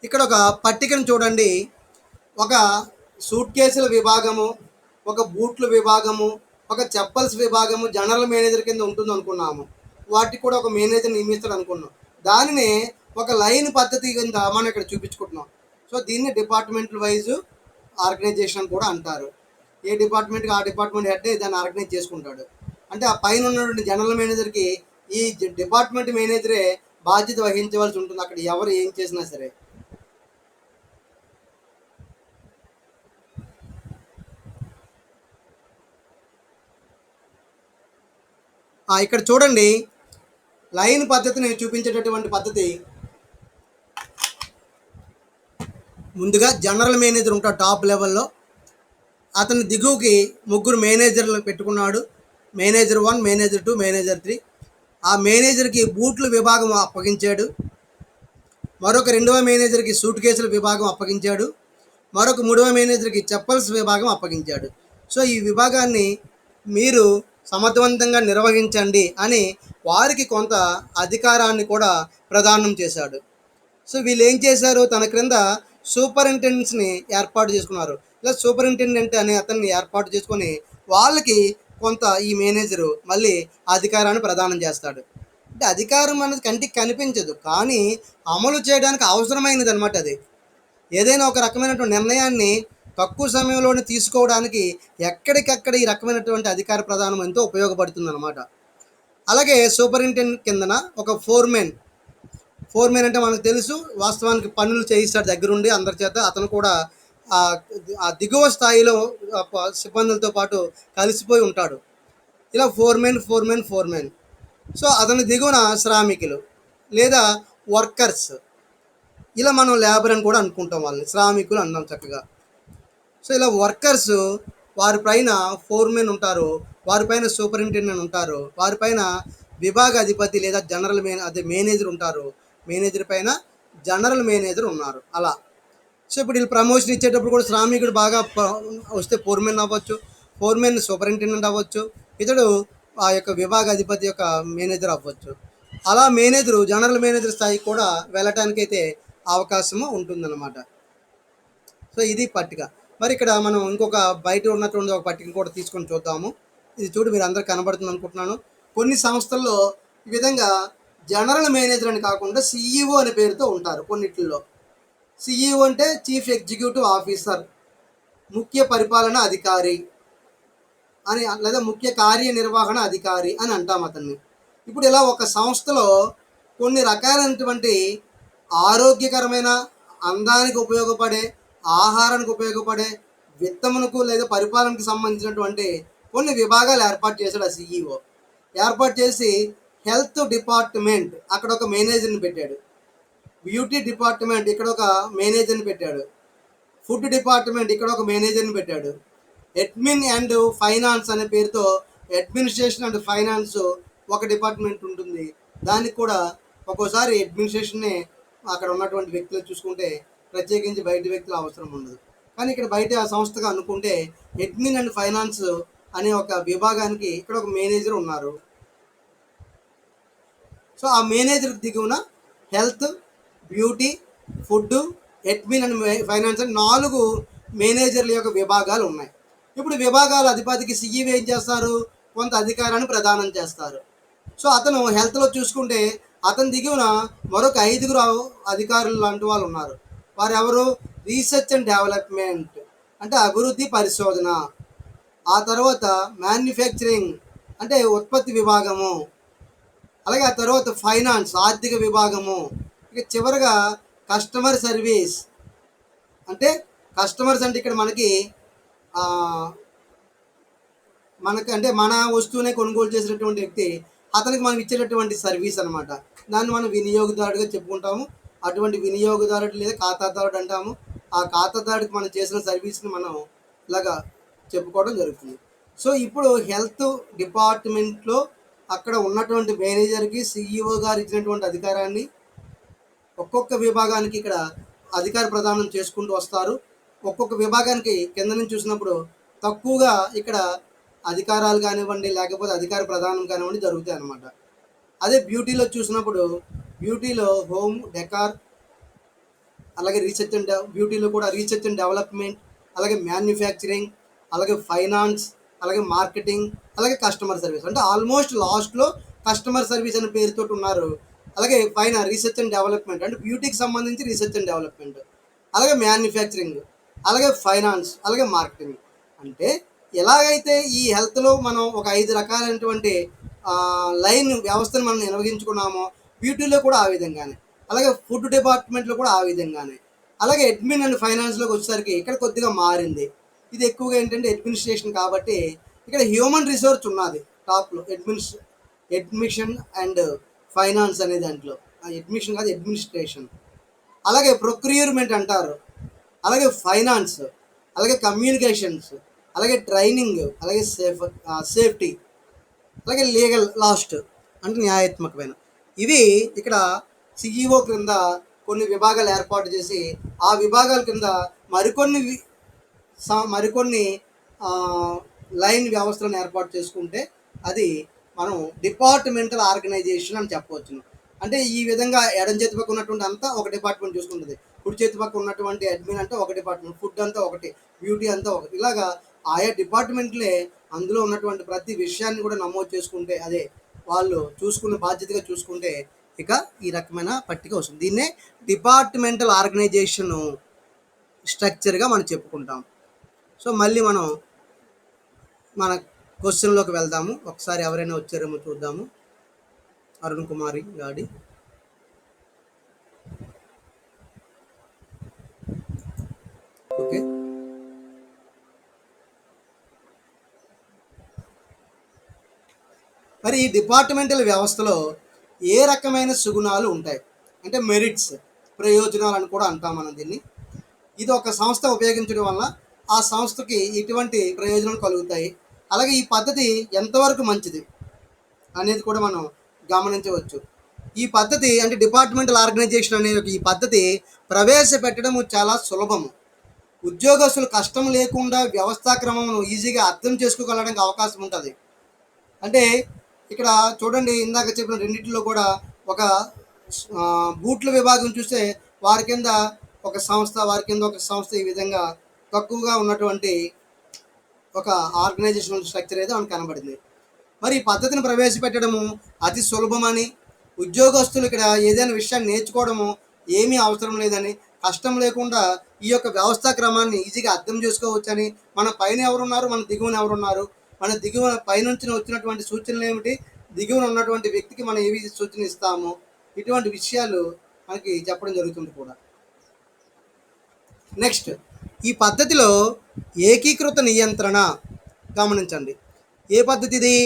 ఇక్కడ ఒక పట్టికను చూడండి. ఒక సూట్ కేసుల విభాగము, ఒక బూట్ల విభాగము, ఒక చెప్పల్స్ విభాగము జనరల్ మేనేజర్ కింద ఉంటుంది అనుకున్నాము. వాటికి కూడా ఒక మేనేజర్ నియమిస్తాడు అనుకున్నాం. దానిని ఒక లైన్ పద్ధతి కింద మనం ఇక్కడ చూపించుకుంటున్నాం. సో దీన్ని డిపార్ట్మెంట్ వైజ్ ఆర్గనైజేషన్ కూడా అంటారు. ఏ డిపార్ట్మెంట్కి ఆ డిపార్ట్మెంట్ హెడ్ దాన్ని ఆర్గనైజ్ చేసుకుంటాడు. అంటే ఆ పైన ఉన్నటువంటి జనరల్ మేనేజర్కి ఈ డిపార్ట్మెంట్ మేనేజరే బాధ్యత వహించవలసి ఉంటుంది, అక్కడ ఎవరు ఏం చేసినా సరే. ఇక్కడ చూడండి, లైన్ పద్ధతిని చూపించేటటువంటి పద్ధతి. ముందుగా జనరల్ మేనేజర్ ఉంటాడు టాప్ లెవెల్లో. అతని దిగువకి ముగ్గురు మేనేజర్లు పెట్టుకున్నాడు. Manager 1, manager 2, manager 3. ఆ మేనేజర్కి బూట్ల విభాగం అప్పగించాడు. మరొక రెండవ మేనేజర్కి సూట్ కేసుల విభాగం అప్పగించాడు. మరొక మూడవ మేనేజర్కి చెప్పల్స్ విభాగం అప్పగించాడు. సో ఈ విభాగాన్ని మీరు సమర్థవంతంగా నిర్వహించండి అని వారికి కొంత అధికారాన్ని కూడా ప్రదానం చేశాడు. సో వీళ్ళు ఏం చేశారు, తన క్రింద సూపరింటెండెంట్స్ని ఏర్పాటు చేసుకున్నారు. ఇలా సూపరింటెండెంట్ అనే అతన్ని ఏర్పాటు చేసుకొని వాళ్ళకి కొంత ఈ మేనేజరు మళ్ళీ అధికారాన్ని ప్రదానం చేస్తాడు. అంటే అధికారం అనేది కంటికి కనిపించదు, కానీ అమలు చేయడానికి అవసరమైనది అనమాట. అది ఏదైనా ఒక రకమైనటువంటి నిర్ణయాన్ని తక్కువ సమయంలోనే తీసుకోవడానికి ఎక్కడికక్కడ ఈ రకమైనటువంటి అధికార ప్రదానం ఎంతో ఉపయోగపడుతుంది అనమాట. అలాగే సూపరింటెండెంట్ కిందన ఒక ఫోర్మెన్ అంటే మనకు తెలుసు, వాస్తవానికి పనులు చేయిస్తాడు దగ్గరుండి అందరి చేత. అతను కూడా ఆ దిగువ స్థాయిలో సిబ్బందులతో పాటు కలిసిపోయి ఉంటాడు. ఇలా ఫోర్మెన్. సో అతని దిగువన శ్రామికులు లేదా వర్కర్స్, ఇలా మనం లేబర్ అని కూడా అనుకుంటాం, వాళ్ళని శ్రామికులు అన్నాం చక్కగా. సో ఇలా వర్కర్స్, వారిపైన ఫోర్మెన్ ఉంటారు, వారిపైన సూపరింటెండెంట్ ఉంటారు, వారిపైన విభాగ అధిపతి లేదా జనరల్ మేనేజర్ ఉంటారు, మేనేజర్ పైన జనరల్ మేనేజర్ ఉన్నారు అలా. సో ఇప్పుడు వీళ్ళు ప్రమోషన్ ఇచ్చేటప్పుడు కూడా శ్రామికుడు బాగా వస్తే ఫోర్మెన్ అవ్వచ్చు, ఫోర్మెన్ సూపరింటెండెంట్ అవ్వచ్చు, ఇతడు ఆ యొక్క విభాగ అధిపతి యొక్క మేనేజర్ అవ్వచ్చు. అలా మేనేజరు జనరల్ మేనేజర్ స్థాయికి కూడా వెళ్ళటానికైతే అవకాశము ఉంటుందన్నమాట. సో ఇది పట్టిక. మరి ఇక్కడ మనం ఇంకొక బయట ఉన్నటువంటి ఒక పట్టిక కూడా తీసుకొని చూద్దాము. ఇది చూడు, మీరు అందరూ కనబడుతుంది అనుకుంటున్నాను. కొన్ని సంస్థల్లో ఈ విధంగా జనరల్ మేనేజర్ అని కాకుండా సిఈఓ అనే పేరుతో ఉంటారు కొన్నిట్లో. సిఈఓ అంటే చీఫ్ ఎగ్జిక్యూటివ్ ఆఫీసర్, ముఖ్య పరిపాలన అధికారి అని, లేదా ముఖ్య కార్యనిర్వహణ అధికారి అని అంటాం అతన్ని. ఇప్పుడు ఇలా ఒక సంస్థలో కొన్ని రకాలైనటువంటి ఆరోగ్యకరమైన, అందానికి ఉపయోగపడే, ఆహారానికి ఉపయోగపడే, విత్తమునకు లేదా పరిపాలనకు సంబంధించినటువంటి కొన్ని విభాగాలు ఏర్పాటు చేశాడు ఆ సీఈఓ. ఏర్పాటు చేసి హెల్త్ డిపార్ట్మెంట్ అక్కడ ఒక మేనేజర్ని పెట్టాడు. బ్యూటీ డిపార్ట్మెంట్ ఇక్కడ ఒక మేనేజర్ని పెట్టాడు. ఫుడ్ డిపార్ట్మెంట్ ఇక్కడ ఒక మేనేజర్ని పెట్టాడు. అడ్మిన్ అండ్ ఫైనాన్స్ అనే పేరుతో అడ్మినిస్ట్రేషన్ అండ్ ఫైనాన్స్ ఒక డిపార్ట్మెంట్ ఉంటుంది. దానికి కూడా ఒక్కోసారి అడ్మినిస్ట్రేషన్నే అక్కడ ఉన్నటువంటి వ్యక్తులు చూసుకుంటే ప్రత్యేకించి బయట వ్యక్తులు అవసరం ఉండదు. కానీ ఇక్కడ బయట ఆ సంస్థగా అనుకుంటే అడ్మిన్ అండ్ ఫైనాన్స్ అనే ఒక విభాగానికి ఇక్కడ ఒక మేనేజర్ ఉన్నారు. సో ఆ మేనేజర్ దిగువన health, beauty, food, admin and finance అని 4 మేనేజర్ల యొక్క విభాగాలు ఉన్నాయి. ఇప్పుడు విభాగాల అధిపతికి సీఈఓ ఏం చేస్తారు? కొంత అధికారాన్ని ప్రదానం చేస్తారు. సో అతను హెల్త్లో చూసుకుంటే అతని దిగువన మరొక 5 అధికారులు లాంటి వాళ్ళు ఉన్నారు. వారు ఎవరు? రీసెర్చ్ అండ్ డెవలప్మెంట్ అంటే అభివృద్ధి పరిశోధన, ఆ తర్వాత మ్యానుఫ్యాక్చరింగ్ అంటే ఉత్పత్తి విభాగము, అలాగే ఆ తర్వాత ఫైనాన్స్ ఆర్థిక విభాగము, ఇక చివరగా కస్టమర్ సర్వీస్ అంటే కస్టమర్స్ అంటే ఇక్కడ అంటే మన వస్తువునే కొనుగోలు చేసినటువంటి వ్యక్తి, అతనికి మనం ఇచ్చేటటువంటి సర్వీస్ అనమాట. దాన్ని మనం వినియోగదారుడిగా చెప్పుకుంటాము. అటువంటి వినియోగదారుడు లేదా ఖాతాదారుడు అంటాము. ఆ ఖాతాదారుడికి మనం చేసిన సర్వీస్ని మనం ఇలాగా చెప్పుకోవడం జరుగుతుంది. సో ఇప్పుడు హెల్త్ డిపార్ట్మెంట్లో అక్కడ ఉన్నటువంటి మేనేజర్కి సీఈఓ గారు ఇచ్చినటువంటి అధికారాన్ని ఒక్కొక్క విభాగానికి ఇక్కడ అధికార ప్రదానం చేసుకుంటూ వస్తారు. ఒక్కొక్క విభాగానికి కింద నుంచి చూసినప్పుడు తక్కువగా ఇక్కడ అధికారాలు కానివ్వండి, లేకపోతే అధికార ప్రదానం కానివ్వండి జరుగుతాయి అన్నమాట. అదే బ్యూటీలో చూసినప్పుడు బ్యూటీలో హోమ్ డెకార్, అలాగే బ్యూటీలో కూడా రీసెర్చ్ అండ్ డెవలప్మెంట్, అలాగే మ్యానుఫ్యాక్చరింగ్, అలాగే ఫైనాన్స్, అలాగే మార్కెటింగ్, అలాగే కస్టమర్ సర్వీస్ అంటే ఆల్మోస్ట్ లాస్ట్లో కస్టమర్ సర్వీస్ అనే పేరుతో ఉన్నారు. అలాగే పైన రీసెర్చ్ అండ్ డెవలప్మెంట్ అంటే బ్యూటీకి సంబంధించి రీసెర్చ్ అండ్ డెవలప్మెంట్, అలాగే మ్యానుఫ్యాక్చరింగ్, అలాగే ఫైనాన్స్, అలాగే మార్కెటింగ్. అంటే ఎలాగైతే ఈ హెల్త్లో మనం ఒక 5 రకాలైనటువంటి లైన్ వ్యవస్థను మనం నిర్వహించుకున్నామో బ్యూటీలో కూడా ఆ విధంగానే, అలాగే ఫుడ్ డిపార్ట్మెంట్లో కూడా ఆ విధంగానే, అలాగే అడ్మిన్ అండ్ ఫైనాన్స్లోకి వచ్చేసరికి ఇక్కడ కొద్దిగా మారింది. ఇది ఎక్కువగా ఏంటంటే అడ్మినిస్ట్రేషన్ కాబట్టి ఇక్కడ హ్యూమన్ రిసోర్స్ ఉన్నది టాప్లో. అడ్మిషన్ అండ్ ఫైనాన్స్ అనే దాంట్లో అడ్మిషన్ కాదు అడ్మినిస్ట్రేషన్, అలాగే ప్రొక్యూర్మెంట్ అంటారు, అలాగే ఫైనాన్స్, అలాగే కమ్యూనికేషన్స్, అలాగే ట్రైనింగ్, అలాగే సేఫ్టీ, అలాగే లీగల్ లాస్ట్ అంటే న్యాయాత్మకమైన. ఇవి ఇక్కడ సిఈఓ క్రింద కొన్ని విభాగాలు ఏర్పాటు చేసి ఆ విభాగాల కింద మరికొన్ని లైన్ వ్యవస్థలను ఏర్పాటు చేసుకుంటే అది మనం డిపార్ట్మెంటల్ ఆర్గనైజేషన్ అని చెప్పవచ్చు. అంటే ఈ విధంగా ఎడం చేతి పక్క ఉన్నటువంటి అంతా ఒక డిపార్ట్మెంట్ చూసుకుంటుంది, కుడి చేతి పక్క ఉన్నటువంటి అడ్మిన్ అంటే ఒక డిపార్ట్మెంట్, ఫుడ్ అంతా ఒకటి, బ్యూటీ అంతా ఒకటి, ఇలాగా ఆయా డిపార్ట్మెంట్లే అందులో ఉన్నటువంటి ప్రతి విషయాన్ని కూడా నమోదు చేసుకుంటే అదే వాళ్ళు చూసుకునే బాధ్యతగా చూసుకుంటే ఇక ఈ రకమైన పట్టిక వస్తుంది. దీన్నే డిపార్ట్మెంటల్ ఆర్గనైజేషన్ స్ట్రక్చర్గా మనం చెప్పుకుంటాం. సో మళ్ళీ మనం మన క్వశ్చన్లోకి వెళ్దాము. ఒకసారి ఎవరైనా వచ్చారేమో చూద్దాము. అరుణ్ కుమారి గాడి. ఓకే, మరి ఈ డిపార్ట్మెంటల్ వ్యవస్థలో ఏ రకమైన సుగుణాలు ఉంటాయి అంటే మెరిట్స్, ప్రయోజనాలు అని కూడా అంటాం మనం దీన్ని. ఇది ఒక సంస్థ ఉపయోగించడం వల్ల ఆ సంస్థకి ఇటువంటి ప్రయోజనాలు కలుగుతాయి, అలాగే ఈ పద్ధతి ఎంతవరకు మంచిది అనేది కూడా మనం గమనించవచ్చు. ఈ పద్ధతి అంటే డిపార్ట్మెంటల్ ఆర్గనైజేషన్ అనే ఈ పద్ధతి ప్రవేశపెట్టడం చాలా సులభము. ఉద్యోగస్తులు కష్టం లేకుండా వ్యవస్థాక్రమమును ఈజీగా అర్థం చేసుకోగలడానికి అవకాశం ఉంటుంది. అంటే ఇక్కడ చూడండి, ఇందాక చెప్పిన రెండింటిలో కూడా ఒక బూట్ల విభాగం చూస్తే వారి కింద ఒక సంస్థ, వారి కింద ఒక సంస్థ, ఈ విధంగా తక్కువగా ఉన్నటువంటి ఒక ఆర్గనైజేషనల్ స్ట్రక్చర్ అయితే మనకు కనబడింది. మరి ఈ పద్ధతిని ప్రవేశపెట్టడము అతి సులభమని, ఉద్యోగస్తులు ఇక్కడ ఏదైనా విషయాన్ని నేర్చుకోవడము ఏమీ అవసరం లేదని, కష్టం లేకుండా ఈ యొక్క వ్యవస్థా క్రమాన్ని ఈజీగా అర్థం చేసుకోవచ్చని, మన పైన ఎవరున్నారు, మన దిగువన ఎవరున్నారు, మన దిగువన పైనుంచి వచ్చినటువంటి సూచనలు ఏమిటి, దిగువన ఉన్నటువంటి వ్యక్తికి మనం ఏవి సూచన ఇస్తాము, ఇటువంటి విషయాలు మనకి చెప్పడం జరుగుతుంది కూడా. నెక్స్ట్, ఈ పద్ధతిలో ఏకీకృత నియంత్రణ గమనించండి. ఏ పద్ధతి ఇది?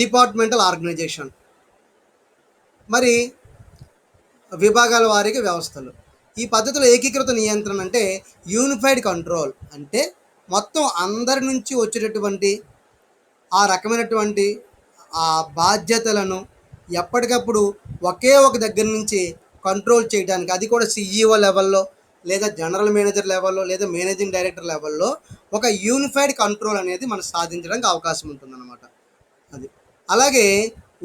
డిపార్ట్మెంటల్ ఆర్గనైజేషన్, మరి విభాగాల వారీగా వ్యవస్థలు. ఈ పద్ధతిలో ఏకీకృత నియంత్రణ అంటే యూనిఫైడ్ కంట్రోల్, అంటే మొత్తం అందరి నుంచి వచ్చేటటువంటి ఆ రకమైనటువంటి ఆ బాధ్యతలను ఎప్పటికప్పుడు ఒకే ఒక దగ్గర నుంచి కంట్రోల్ చేయడానికి, అది కూడా సిఇఓ లెవెల్లో లేదా జనరల్ మేనేజర్ లెవెల్లో లేదా మేనేజింగ్ డైరెక్టర్ లెవెల్లో ఒక యూనిఫైడ్ కంట్రోల్ అనేది మనం సాధించడానికి అవకాశం ఉంటుందన్నమాట. అది అలాగే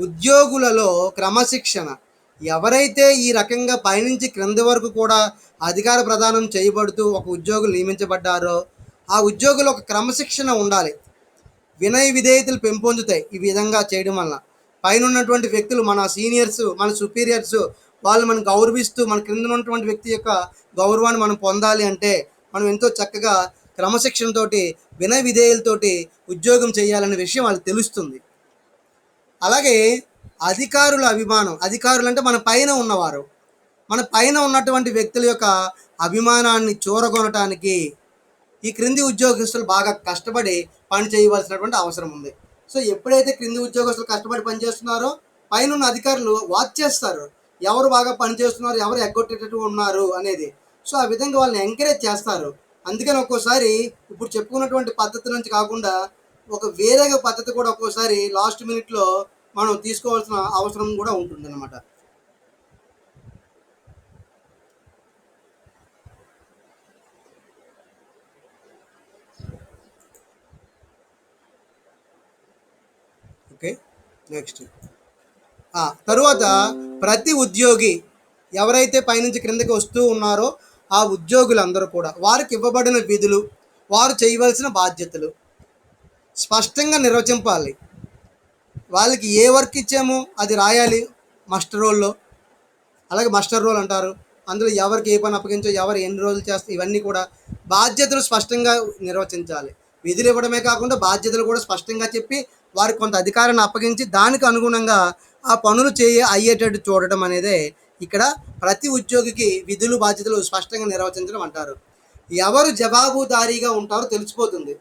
ఉద్యోగులలో క్రమశిక్షణ, ఎవరైతే ఈ రకంగా పైనుంచి క్రింద వరకు కూడా అధికార ప్రదానం చేయబడుతూ ఒక ఉద్యోగులు నియమించబడ్డారో ఆ ఉద్యోగులు ఒక క్రమశిక్షణ ఉండాలి. వినయ విధేయతలు పెంపొందుతాయి ఈ విధంగా చేయడం వల్ల. పైన ఉన్నటువంటి వ్యక్తులు, మన సీనియర్స్, మన సుపీరియర్స్, వాళ్ళు మనం గౌరవిస్తూ మన క్రింద ఉన్నటువంటి వ్యక్తి యొక్క గౌరవాన్ని మనం పొందాలి అంటే మనం ఎంతో చక్కగా క్రమశిక్షణతోటి వినయ విధేయులతోటి ఉద్యోగం చేయాలనే విషయం వాళ్ళకి తెలుస్తుంది. అలాగే అధికారుల అభిమానం, అధికారులు అంటే మన పైన ఉన్నవారు, మన పైన ఉన్నటువంటి వ్యక్తుల యొక్క అభిమానాన్ని చూరగొనటానికి ఈ క్రింది ఉద్యోగస్తులు బాగా కష్టపడి పని చేయవలసినటువంటి అవసరం ఉంది. సో ఎప్పుడైతే క్రింది ఉద్యోగస్తులు కష్టపడి పనిచేస్తున్నారో పైన ఉన్న అధికారులు వాచ్ చేస్తారు, ఎవరు బాగా పనిచేస్తున్నారు, ఎవరు ఎగ్గొట్టేటట్టు ఉన్నారు అనేది. సో ఆ విధంగా వాళ్ళని ఎంకరేజ్ చేస్తారు. అందుకని ఒక్కోసారి ఇప్పుడు చెప్పుకున్నటువంటి పద్ధతి నుంచి కాకుండా ఒక వేరేగా పద్ధతి కూడా ఒక్కోసారి లాస్ట్ మినిట్లో మనం తీసుకోవాల్సిన అవసరం కూడా ఉంటుంది అన్నమాట. ఓకే, నెక్స్ట్ తరువాత ప్రతి ఉద్యోగి ఎవరైతే పైనుంచి క్రిందకి వస్తూ ఉన్నారో ఆ ఉద్యోగులందరూ కూడా వారికి ఇవ్వబడిన విధులు, వారు చేయవలసిన బాధ్యతలు స్పష్టంగా నిర్వచింపాలి. వాళ్ళకి ఏ వర్క్ ఇచ్చామో అది రాయాలి మాస్టర్ రోల్లో. అలాగే మాస్టర్ రోల్ అంటారు, అందులో ఎవరికి ఏ పని అప్పగించో, ఎవరు ఎన్ని రోజులు చేస్తారు, ఇవన్నీ కూడా బాధ్యతలు స్పష్టంగా నిర్వచించాలి. విధులు ఇవ్వడమే కాకుండా బాధ్యతలు కూడా స్పష్టంగా చెప్పి వారికి కొంత అధికారాన్ని అప్పగించి దానికి అనుగుణంగా ఆ పనులు అయ్యేటట్టు చూడటం అనేదే ఇక్కడ ప్రతి ఉద్యోగికి విధులు బాధ్యతలు స్పష్టంగా నిర్వచించడం అంటారు. ఎవరు జవాబుదారీగా ఉంటారో తెలిసిపోతుంది.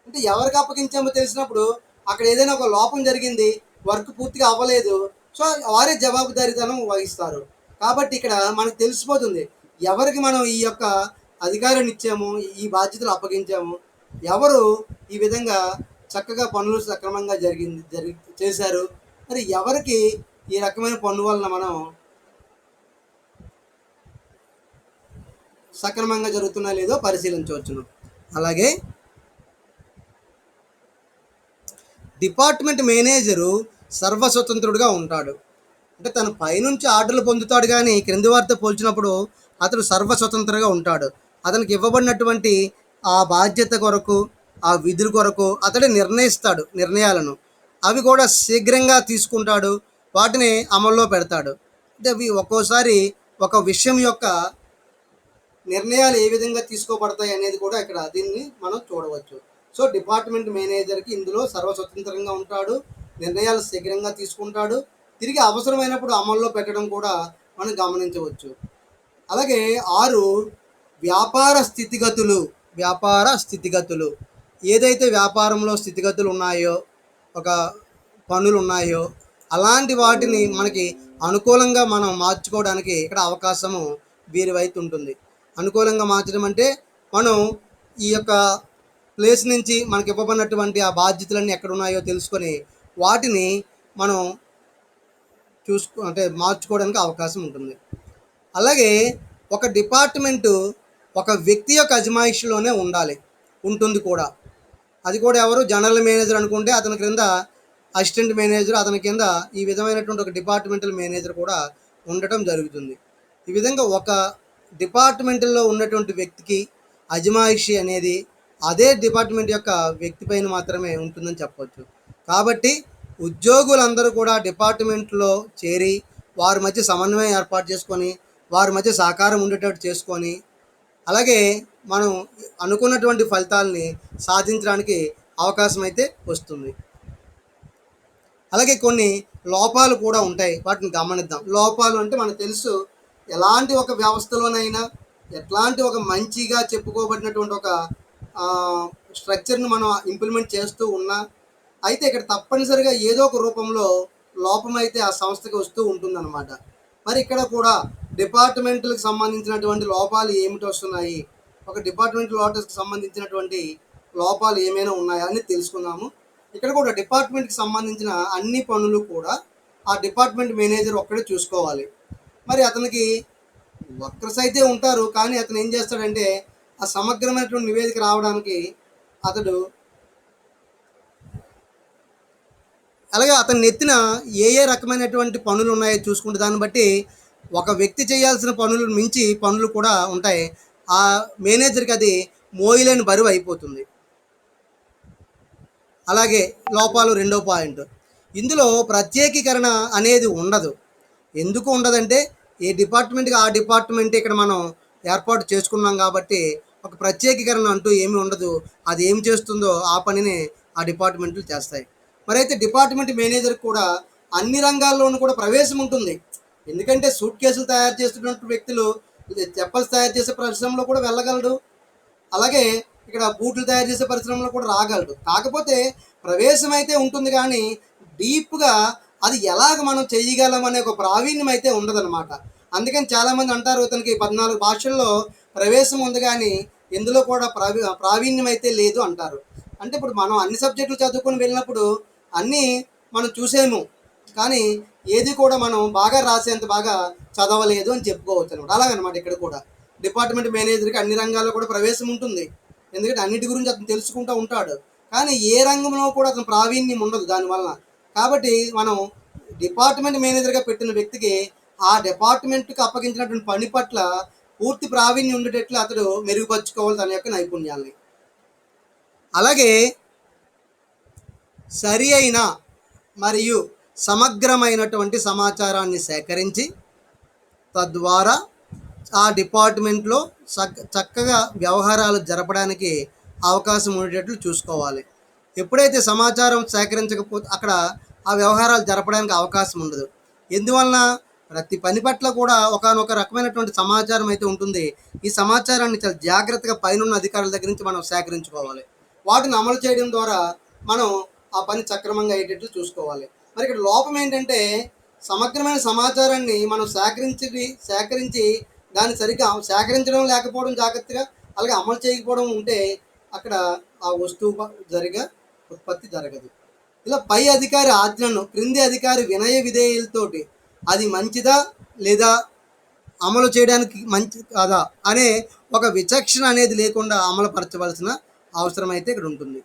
అంటే ఎవరికి అప్పగించామో తెలిసినప్పుడు అక్కడ ఏదైనా ఒక లోపం జరిగింది, వర్క్ పూర్తిగా అవ్వలేదు, సో వారే జవాబుదారీతనం వహిస్తారు. కాబట్టి ఇక్కడ మనకు తెలిసిపోతుంది ఎవరికి మనం ఈ యొక్క అధికారాన్ని ఇచ్చాము, ఈ బాధ్యతలు అప్పగించాము, ఎవరు ఈ విధంగా చక్కగా పనులు సక్రమంగా చేశారు, మరి ఎవరికి ఈ రకమైన పన్ను వలన మనం సక్రమంగా జరుగుతున్నా లేదో పరిశీలించవచ్చును. అలాగే డిపార్ట్మెంట్ మేనేజరు సర్వస్వతంత్రుడుగా ఉంటాడు. అంటే తన పైనుంచి ఆర్డర్లు పొందుతాడు, కానీ క్రింది వారితో పోల్చినప్పుడు అతడు సర్వస్వతంత్రంగా ఉంటాడు. అతనికి ఇవ్వబడినటువంటి ఆ బాధ్యత కొరకు, ఆ విధుల కొరకు అతడే నిర్ణయిస్తాడు నిర్ణయాలను. అవి కూడా శీఘ్రంగా తీసుకుంటాడు, వాటిని అమల్లో పెడతాడు. అంటే అవి ఒక్కోసారి ఒక విషయం యొక్క నిర్ణయాలు ఏ విధంగా తీసుకోబడతాయి అనేది కూడా ఇక్కడ దీన్ని మనం చూడవచ్చు. సో డిపార్ట్మెంట్ మేనేజర్కి ఇందులో సర్వస్వతంత్రంగా ఉంటాడు, నిర్ణయాలు శీఘ్రంగా తీసుకుంటాడు, తిరిగి అవసరమైనప్పుడు అమల్లో పెట్టడం కూడా మనం గమనించవచ్చు. అలాగే 6 వ్యాపార స్థితిగతులు. వ్యాపార స్థితిగతులు ఏదైతే వ్యాపారంలో స్థితిగతులు ఉన్నాయో, ఒక పనులు ఉన్నాయో అలాంటి వాటిని మనకి అనుకూలంగా మనం మార్చుకోవడానికి ఇక్కడ అవకాశము వీరి వైపు ఉంటుంది. అనుకూలంగా మార్చడం అంటే మనం ఈ యొక్క ప్లేస్ నుంచి మనకి ఇవ్వబడినటువంటి ఆ బాధ్యతలన్నీ ఎక్కడ ఉన్నాయో తెలుసుకొని వాటిని మనం అంటే మార్చుకోవడానికి అవకాశం ఉంటుంది. అలాగే ఒక డిపార్ట్మెంటు ఒక వ్యక్తి యొక్క అజమాయిషిలోనే ఉంటుంది కూడా. అది కూడా ఎవరు? జనరల్ మేనేజర్ అనుకుంటే అతని క్రింద అసిస్టెంట్ మేనేజర్, అతని కింద ఈ విధమైనటువంటి ఒక డిపార్ట్మెంటల్ మేనేజర్ కూడా ఉండటం జరుగుతుంది. ఈ విధంగా ఒక డిపార్ట్మెంట్లో ఉన్నటువంటి వ్యక్తికి అజమాయిషి అనేది అదే డిపార్ట్మెంట్ యొక్క వ్యక్తి పైన మాత్రమే ఉంటుందని చెప్పవచ్చు. కాబట్టి ఉద్యోగులందరూ కూడా డిపార్ట్మెంట్లో చేరి వారి మధ్య సమన్వయం ఏర్పాటు చేసుకొని వారి మధ్య సహకారం ఉండేటట్టు చేసుకొని అలాగే మనం అనుకున్నటువంటి ఫలితాలని సాధించడానికి అవకాశం అయితే వస్తుంది. అలాగే కొన్ని లోపాలు కూడా ఉంటాయి, వాటిని గమనిద్దాం. లోపాలు అంటే మనకు తెలుసు, ఎలాంటి ఒక వ్యవస్థలోనైనా ఎట్లాంటి ఒక మంచిగా చెప్పుకోబడినటువంటి ఒక స్ట్రక్చర్ని మనం ఇంప్లిమెంట్ చేస్తూ ఉన్నా, అయితే ఇక్కడ తప్పనిసరిగా ఏదో ఒక రూపంలో లోపం అయితే ఆ సంస్థకి వస్తూ ఉంటుందన్నమాట. మరి ఇక్కడ కూడా డిపార్ట్మెంట్లకు సంబంధించినటువంటి లోపాలు ఏమిటి వస్తున్నాయి, ఒక డిపార్ట్మెంట్ లోటస్కి సంబంధించినటువంటి లోపాలు ఏమైనా ఉన్నాయా అని తెలుసుకుందాము. ఇక్కడ కూడా డిపార్ట్మెంట్కి సంబంధించిన అన్ని పనులు కూడా ఆ డిపార్ట్మెంట్ మేనేజర్ ఒక్కడే చూసుకోవాలి. మరి అతనికి వర్కర్స్ అయితే ఉంటారు, కానీ అతను ఏం చేస్తాడంటే ఆ సమగ్రమైనటువంటి నివేదిక రావడానికి అతడు అలాగే అతని నెత్తిన ఏ ఏ రకమైనటువంటి పనులు ఉన్నాయో చూసుకుంటే దాన్ని బట్టి ఒక వ్యక్తి చేయాల్సిన పనులు మించి పనులు కూడా ఉంటాయి. ఆ మేనేజర్కి అది మోయలేని బరువు అయిపోతుంది. అలాగే లోపాలు రెండో పాయింట్, ఇందులో ప్రత్యేకీకరణ అనేది ఉండదు. ఎందుకు ఉండదంటే ఏ డిపార్ట్మెంట్కి ఆ డిపార్ట్మెంట్ ఇక్కడ మనం ఏర్పాటు చేసుకున్నాం కాబట్టి ఒక ప్రత్యేకీకరణ అంటూ ఏమీ ఉండదు. అది ఏం చేస్తుందో ఆ పనిని ఆ డిపార్ట్మెంట్లు చేస్తాయి. మరి అయితే డిపార్ట్మెంట్ మేనేజర్ కూడా అన్ని రంగాల్లోనూ కూడా ప్రవేశం ఉంటుంది. ఎందుకంటే సూట్ కేసులు తయారు చేస్తున్నటువంటి వ్యక్తులు చెప్పల్స్ తయారు చేసే పరిశ్రమలో కూడా వెళ్ళగలడు, అలాగే ఇక్కడ బూట్లు తయారు చేసే పరిశ్రమలో కూడా రాగలడు. కాకపోతే ప్రవేశం అయితే ఉంటుంది, కానీ డీప్గా అది ఎలాగ మనం చేయగలం అనే ఒక ప్రావీణ్యం అయితే ఉండదన్నమాట. అందుకని చాలామంది అంటారు ఇతనికి 14 భాషల్లో ప్రవేశం ఉంది, కానీ ఎందులో కూడా ప్రావీణ్యం అయితే లేదు అంటారు. అంటే ఇప్పుడు మనం అన్ని సబ్జెక్టులు చదువుకొని వెళ్ళినప్పుడు అన్నీ మనం చూసేము, కానీ ఏది కూడా మనం బాగా రాసేంత బాగా చదవలేదు అని చెప్పుకోవచ్చు అనమాట. అలాగనమాట ఇక్కడ కూడా డిపార్ట్మెంట్ మేనేజర్కి అన్ని రంగాల్లో కూడా ప్రవేశం ఉంటుంది, ఎందుకంటే అన్నిటి గురించి అతను తెలుసుకుంటూ ఉంటాడు, కానీ ఏ రంగంలో కూడా అతను ప్రావీణ్యం ఉండదు దానివలన. కాబట్టి మనం డిపార్ట్మెంట్ మేనేజర్గా పెట్టిన వ్యక్తికి ఆ డిపార్ట్మెంట్కి అప్పగించినటువంటి పని పట్ల పూర్తి ప్రావీణ్యం ఉండేటట్లు అతడు మెరుగుపరుచుకోవాలి తన యొక్క నైపుణ్యాల్ని. అలాగే సరి అయిన మరియు సమగ్రమైనటువంటి సమాచారాన్ని సేకరించి తద్వారా ఆ డిపార్ట్మెంట్లో చక్కగా వ్యవహారాలు జరపడానికి అవకాశం ఉండేటట్లు చూసుకోవాలి. ఎప్పుడైతే సమాచారం సేకరించకపోతే అక్కడ ఆ వ్యవహారాలు జరపడానికి అవకాశం ఉండదు. ఎందువలన ప్రతి పని పట్ల కూడా ఒకానొక రకమైనటువంటి సమాచారం అయితే ఉంటుంది. ఈ సమాచారాన్ని చాలా జాగ్రత్తగా పైనున్న అధికారుల దగ్గర నుంచి మనం సేకరించుకోవాలి. వాటిని అమలు చేయడం ద్వారా మనం ఆ పని సక్రమంగా అయ్యేటట్లు చూసుకోవాలి. మరి ఇక్కడ లోపం ఏంటంటే సమగ్రమైన సమాచారాన్ని మనం సేకరించి దాన్ని సరిగ్గా సేకరించడం లేకపోవడం జాగ్రత్తగా, అలాగే అమలు చేయకపోవడం ఉంటే అక్కడ ఆ వస్తువు ఉత్పత్తి జరగదు. ఇలా పై అధికారి ఆజ్ఞను క్రింది అధికారి వినయ విధేయులతోటి అది మంచిదా లేదా అమలు చేయడానికి మంచి కాదా అనే ఒక విచక్షణ అనేది లేకుండా అమలుపరచవలసిన అవసరం అయితే ఇక్కడ ఉంటుంది.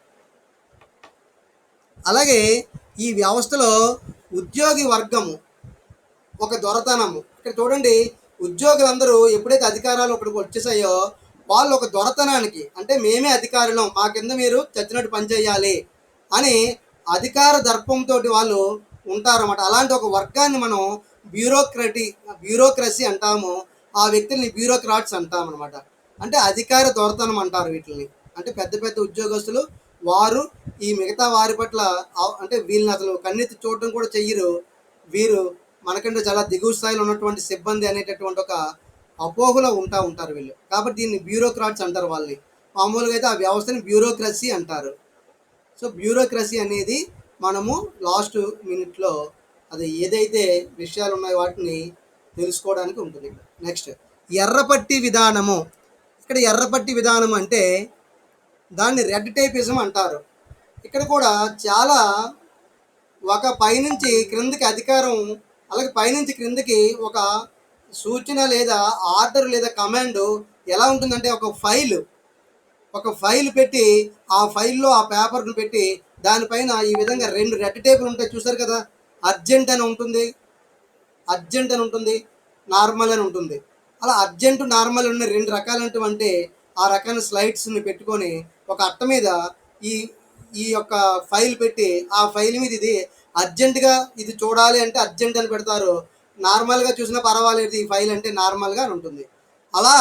అలాగే ఈ వ్యవస్థలో ఉద్యోగి వర్గము ఒక దొరతనము. ఇక్కడ చూడండి, ఉద్యోగులందరూ ఎప్పుడైతే అధికారాలు ఇక్కడికి వచ్చేసాయో వాళ్ళు ఒక దొరతనానికి, అంటే మేమే అధికారులం, మా కింద మీరు చచ్చినట్టు పనిచేయాలి అని అధికార దర్పంతో వాళ్ళు ఉంటారన్నమాట. అలాంటి ఒక వర్గాన్ని మనం బ్యూరోక్రసీ అంటాము. ఆ వ్యక్తుల్ని బ్యూరోక్రాట్స్ అంటామన్నమాట. అంటే అధికార దొరతనం అంటారు వీటిని. అంటే పెద్ద పెద్ద ఉద్యోగస్తులు వారు ఈ మిగతా వారి పట్ల అంటే వీళ్ళని అసలు కన్నెత్తి చూడటం కూడా చెయ్యరు. వీరు మనకంటే చాలా దిగువ స్థాయిలో ఉన్నటువంటి సిబ్బంది అనేటటువంటి ఒక అపోహలో ఉంటారు వీళ్ళు. కాబట్టి దీన్ని బ్యూరోక్రాట్స్ అంటారు వాళ్ళని. మామూలుగా అయితే ఆ వ్యవస్థని బ్యూరోక్రసీ అంటారు. సో బ్యూరోక్రసీ అనేది మనము లాస్ట్ మినిట్లో అది ఏదైతే విషయాలు ఉన్నాయో వాటిని తెలుసుకోవడానికి ఉంటుంది. నెక్స్ట్ ఎర్రపట్టి విధానము. ఇక్కడ ఎర్రపట్టి విధానం అంటే దాన్ని రెడ్ టైపిజం అంటారు. ఇక్కడ కూడా చాలా ఒక పైనుంచి క్రిందికి అధికారం, అలాగే పైనుంచి క్రిందికి ఒక సూచన లేదా ఆర్డర్ లేదా కమాండ్ ఎలా ఉంటుందంటే ఒక ఫైల్ పెట్టి ఆ ఫైల్లో ఆ పేపర్ను పెట్టి దానిపైన ఈ విధంగా 2 రెడ్ టేపులు ఉంటాయి చూసారు కదా. అర్జెంట్ అని ఉంటుంది, నార్మల్ అని ఉంటుంది. అలా అర్జెంట్ నార్మల్ ఉన్న 2 రకాలైనటువంటి ఆ రకమైన స్లైడ్స్ని పెట్టుకొని ఒక అట్ట మీద ఈ ఈ యొక్క ఫైల్ పెట్టి ఆ ఫైల్ మీద ఇది అర్జెంటుగా ఇది చూడాలి అంటే అర్జెంట్ అని పెడతారు, నార్మల్గా చూసినా పర్వాలేదు ఈ ఫైల్ అంటే నార్మల్గా అని ఉంటుంది. అలా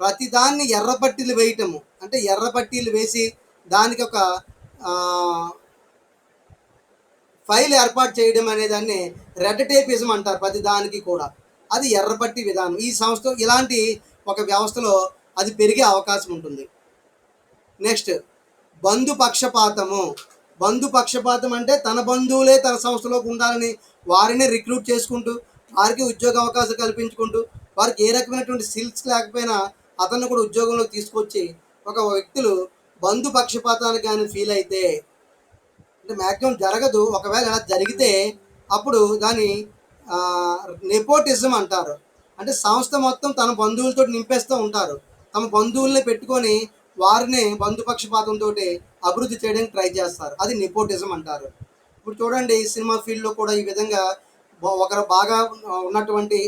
ప్రతిదాన్ని ఎర్రపట్టీలు వేయటము, అంటే ఎర్రపట్టీలు వేసి దానికి ఒక ఫైల్ ఏర్పాటు చేయడం అనే దాన్ని రెడ్ టేపిజం అంటారు ప్రతి దానికి కూడా. అది ఎర్రపట్టి విధానం. ఈ సంస్థ ఇలాంటి ఒక వ్యవస్థలో అది పెరిగే అవకాశం ఉంటుంది. నెక్స్ట్ బంధు పక్షపాతము. బంధు పక్షపాతం అంటే తన బంధువులే తన సంస్థలోకి ఉండాలని వారిని రిక్రూట్ చేసుకుంటూ వారికి ఉద్యోగ అవకాశం కల్పించుకుంటూ వారికి ఏ రకమైనటువంటి స్కిల్స్ లేకపోయినా అతన్ని కూడా ఉద్యోగంలో తీసుకొచ్చి ఒక వ్యక్తులు బంధు పక్షపాతానికి కానీ ఫీల్ అయితే, అంటే మ్యాక్సిమం జరగదు, ఒకవేళ అలా జరిగితే అప్పుడు దాన్ని నెపోటిజం అంటారు. అంటే సంస్థ మొత్తం తన బంధువులతో నింపేస్తూ ఉంటారు. తమ బంధువుల్ని పెట్టుకొని వారిని బంధుపక్షపాతంతో అభివృద్ధి చేయడానికి ట్రై చేస్తారు. అది నెపోటిజం అంటారు. ఇప్పుడు చూడండి సినిమా ఫీల్డ్లో కూడా ఈ విధంగా ఒకరు బాగా ఉన్నటువంటి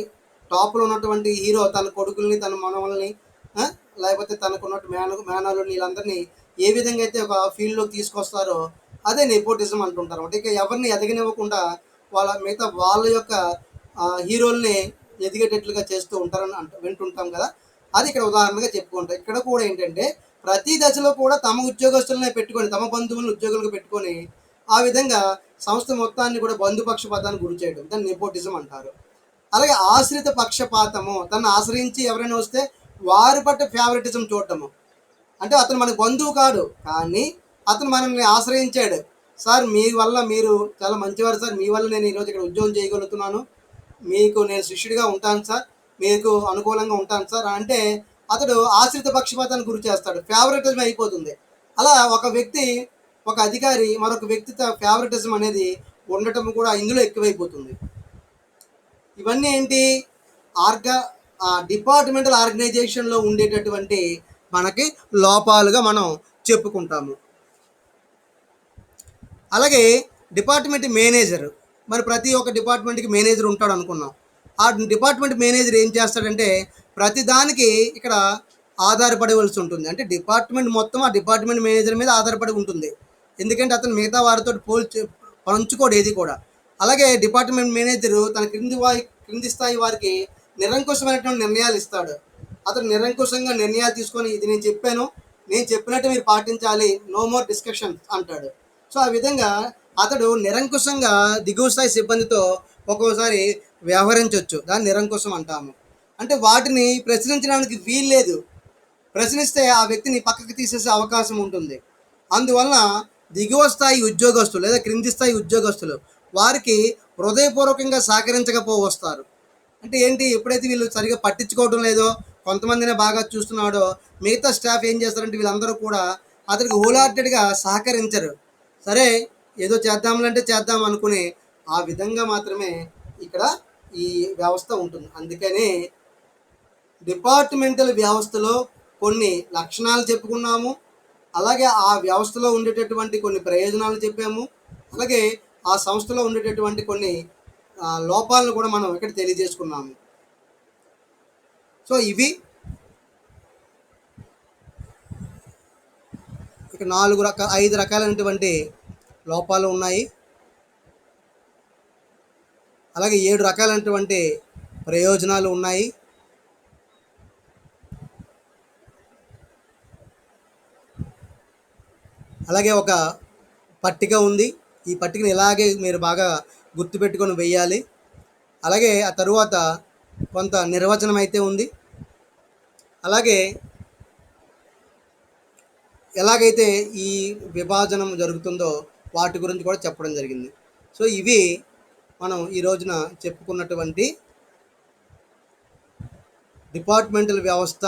టాప్లో ఉన్నటువంటి హీరో తన కొడుకుల్ని తన మనవల్ని లేకపోతే తనకున్నట్టు మేనల్లుని వీళ్ళందరినీ ఏ విధంగా అయితే ఒక ఫీల్డ్లోకి తీసుకొస్తారో అదే నెపోటిజం అంటుంటారు. అంటే ఇక ఎవరిని ఎదగనివ్వకుండా మిగతా వాళ్ళ యొక్క హీరోల్ని ఎదిగేటట్లుగా చేస్తూ ఉంటారని వింటుంటాం కదా. అది ఇక్కడ ఉదాహరణగా చెప్పుకుంటాం. ఇక్కడ కూడా ఏంటంటే ప్రతి దశలో కూడా తమ ఉద్యోగస్తులనే పెట్టుకొని తమ బంధువులను ఉద్యోగులకు పెట్టుకొని ఆ విధంగా సంస్థ మొత్తాన్ని కూడా బంధుపక్షపాతానికి గురి చేయడం దాన్ని నెపోటిజం అంటారు. అలాగే ఆశ్రిత పక్షపాతము, తను ఆశ్రయించి ఎవరైనా వస్తే వారి పట్ల ఫేవరెటిజం చూడటము. అంటే అతను మనకు బంధువు కాదు, కానీ అతను మనల్ని ఆశ్రయించాడు. సార్ మీ వల్ల మీరు చాలా మంచివారు సార్, మీ వల్ల నేను ఈరోజు ఇక్కడ ఉద్యోగం చేయగలుగుతున్నాను, మీకు నేను శిష్యుడిగా ఉంటాను సార్, మీకు అనుకూలంగా ఉంటాను సార్ అంటే అతడు ఆశ్రిత పక్షపాతానికి గురి చేస్తాడు, ఫేవరెటిజం అయిపోతుంది. అలా ఒక వ్యక్తి ఒక అధికారి మరొక వ్యక్తితో ఫేవరెటిజం అనేది ఉండటం కూడా ఇందులో ఎక్కువైపోతుంది. ఇవన్నీ ఏంటి డిపార్ట్మెంటల్ ఆర్గనైజేషన్లో ఉండేటటువంటి మనకి లోపాలుగా మనం చెప్పుకుంటాము. అలాగే డిపార్ట్మెంట్ మేనేజర్, మరి ప్రతి ఒక్క డిపార్ట్మెంట్కి మేనేజర్ ఉంటాడు అనుకున్నాం. ఆ డిపార్ట్మెంట్ మేనేజర్ ఏం చేస్తాడంటే ప్రతి దానికి ఇక్కడ ఆధారపడవలసి ఉంటుంది. అంటే డిపార్ట్మెంట్ మొత్తం ఆ డిపార్ట్మెంట్ మేనేజర్ మీద ఆధారపడి ఉంటుంది. ఎందుకంటే అతను మిగతా వారితో పంచుకోడు ఏది కూడా. అలాగే డిపార్ట్మెంట్ మేనేజరు తన క్రింది స్థాయి వారికి నిరంకుశమైనటువంటి నిర్ణయాలు ఇస్తాడు. అతను నిరంకుశంగా నిర్ణయాలు తీసుకొని ఇది నేను చెప్పాను, నేను చెప్పినట్టు మీరు పాటించాలి, నో మోర్ డిస్కషన్ అంటాడు. సో ఆ విధంగా అతడు నిరంకుశంగా దిగువ స్థాయి సిబ్బందితో ఒక్కోసారి వ్యవహరించవచ్చు. దాన్ని నిరంకుశం అంటాము. అంటే వాటిని ప్రశ్నించడానికి వీలు లేదు. ప్రశ్నిస్తే ఆ వ్యక్తిని పక్కకి తీసేసే అవకాశం ఉంటుంది. అందువలన దిగువ స్థాయి ఉద్యోగస్తులు లేదా క్రింది స్థాయి ఉద్యోగస్తులు వారికి హృదయపూర్వకంగా సహకరించకపోవస్తారు. అంటే ఏంటి, ఎప్పుడైతే వీళ్ళు సరిగా పట్టించుకోవడం లేదో, కొంతమందినే బాగా చూస్తున్నాడో, మిగతా స్టాఫ్ ఏం చేస్తారంటే వీళ్ళందరూ కూడా అతనికి హోల్హార్టెడ్గా సహకరించరు. సరే ఏదో చేద్దాంలంటే చేద్దాం అనుకుని ఆ విధంగా మాత్రమే ఇక్కడ ఈ వ్యవస్థ ఉంటుంది. అందుకని డిపార్ట్మెంటల్ వ్యవస్థలో కొన్ని లక్షణాలు చెప్పుకున్నాము, అలాగే ఆ వ్యవస్థలో ఉండేటటువంటి కొన్ని ప్రయోజనాలు చెప్పాము, అలాగే ఆ సంస్థలో ఉండేటటువంటి కొన్ని లోపాలను కూడా మనం ఇక్కడ తెలియజేసుకున్నాము. సో ఇవి ఇక 5 రకాలైనటువంటి లోపాలు ఉన్నాయి. అలాగే 7 రకాలైనటువంటి ప్రయోజనాలు ఉన్నాయి. అలాగే ఒక పట్టిక ఉంది. ఈ పట్టికను ఇలాగే మీరు బాగా గుర్తుపెట్టుకొని వెయ్యాలి. అలాగే ఆ తరువాత కొంత నిర్వచనం అయితే ఉంది. అలాగే ఎలాగైతే ఈ విభాజనం జరుగుతుందో వాటి గురించి కూడా చెప్పడం జరిగింది. సో ఇవి మనం ఈ రోజున చెప్పుకున్నటువంటి డిపార్ట్మెంటల్ వ్యవస్థ,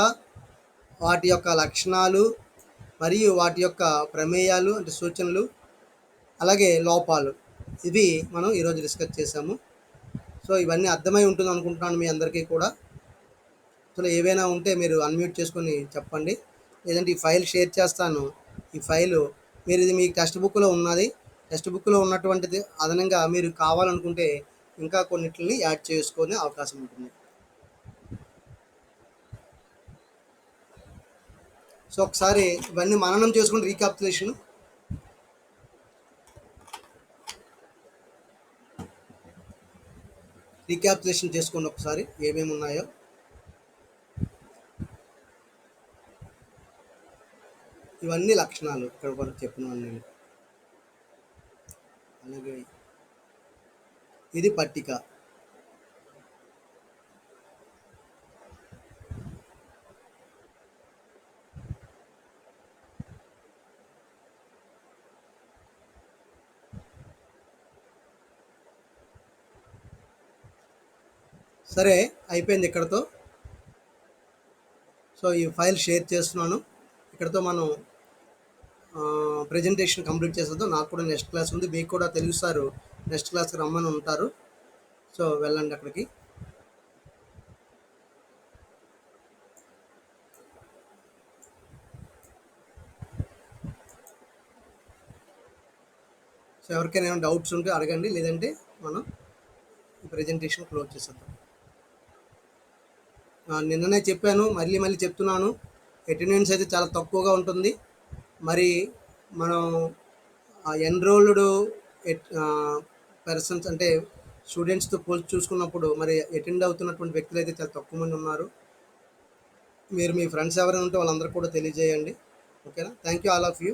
వాటి యొక్క లక్షణాలు మరియు వాటి యొక్క ప్రమేయాలు అంటే సూచనలు, అలాగే లోపాలు, ఇవి మనం ఈరోజు డిస్కస్ చేసాము. సో ఇవన్నీ అర్థమై ఉంటుంది అనుకుంటున్నాను మీ అందరికీ కూడా. సో ఏవైనా ఉంటే మీరు అన్మ్యూట్ చేసుకొని చెప్పండి, లేదంటే ఈ ఫైల్ షేర్ చేస్తాను. ఈ ఫైలు ఇది మీ టెక్స్ట్ బుక్లో ఉన్నది. టెక్స్ట్ బుక్లో ఉన్నటువంటిది అదనంగా మీరు కావాలనుకుంటే ఇంకా కొన్నిటిని యాడ్ చేసుకునే అవకాశం ఉంటుంది. సో ఒకసారి ఇవన్నీ మననం చేసుకుని రీక్యాప్యులేషన్ చేసుకోండి ఒకసారి ఏమేమి ఉన్నాయో. ఇవన్నీ లక్షణాలు ఇక్కడ కూడా చెప్పినవన్నీ. అలాగే ఇది పట్టిక. సరే, అయిపోయింది ఇక్కడతో. సో ఈ ఫైల్ షేర్ చేస్తున్నాను. ఇక్కడతో మనం ప్రెజెంటేషన్ కంప్లీట్ చేసేద్దాం. నాకు కూడా నెక్స్ట్ క్లాస్ ఉంది. మీకు కూడా తెలుగు సార్ నెక్స్ట్ క్లాస్కి రమ్మని ఉంటారు. సో వెళ్ళండి అక్కడికి. సో ఎవరికైనా ఏమైనా డౌట్స్ ఉంటే అడగండి, లేదంటే మనం ప్రెజెంటేషన్ క్లోజ్ చేసేద్దాం. నిన్ననే చెప్పాను, మళ్ళీ మళ్ళీ చెప్తున్నాను, అటెండెన్స్ అయితే చాలా తక్కువగా ఉంటుంది. మరి మనం ఎన్రోల్డ్ పర్సన్స్ అంటే స్టూడెంట్స్తో పోల్చి చూసుకున్నప్పుడు మరి అటెండ్ అవుతున్నటువంటి వ్యక్తులు అయితే చాలా తక్కువ మంది ఉన్నారు. మీరు మీ ఫ్రెండ్స్ ఎవరైనా ఉంటే వాళ్ళందరికీ కూడా తెలియజేయండి. ఓకేనా? Thank you all of you.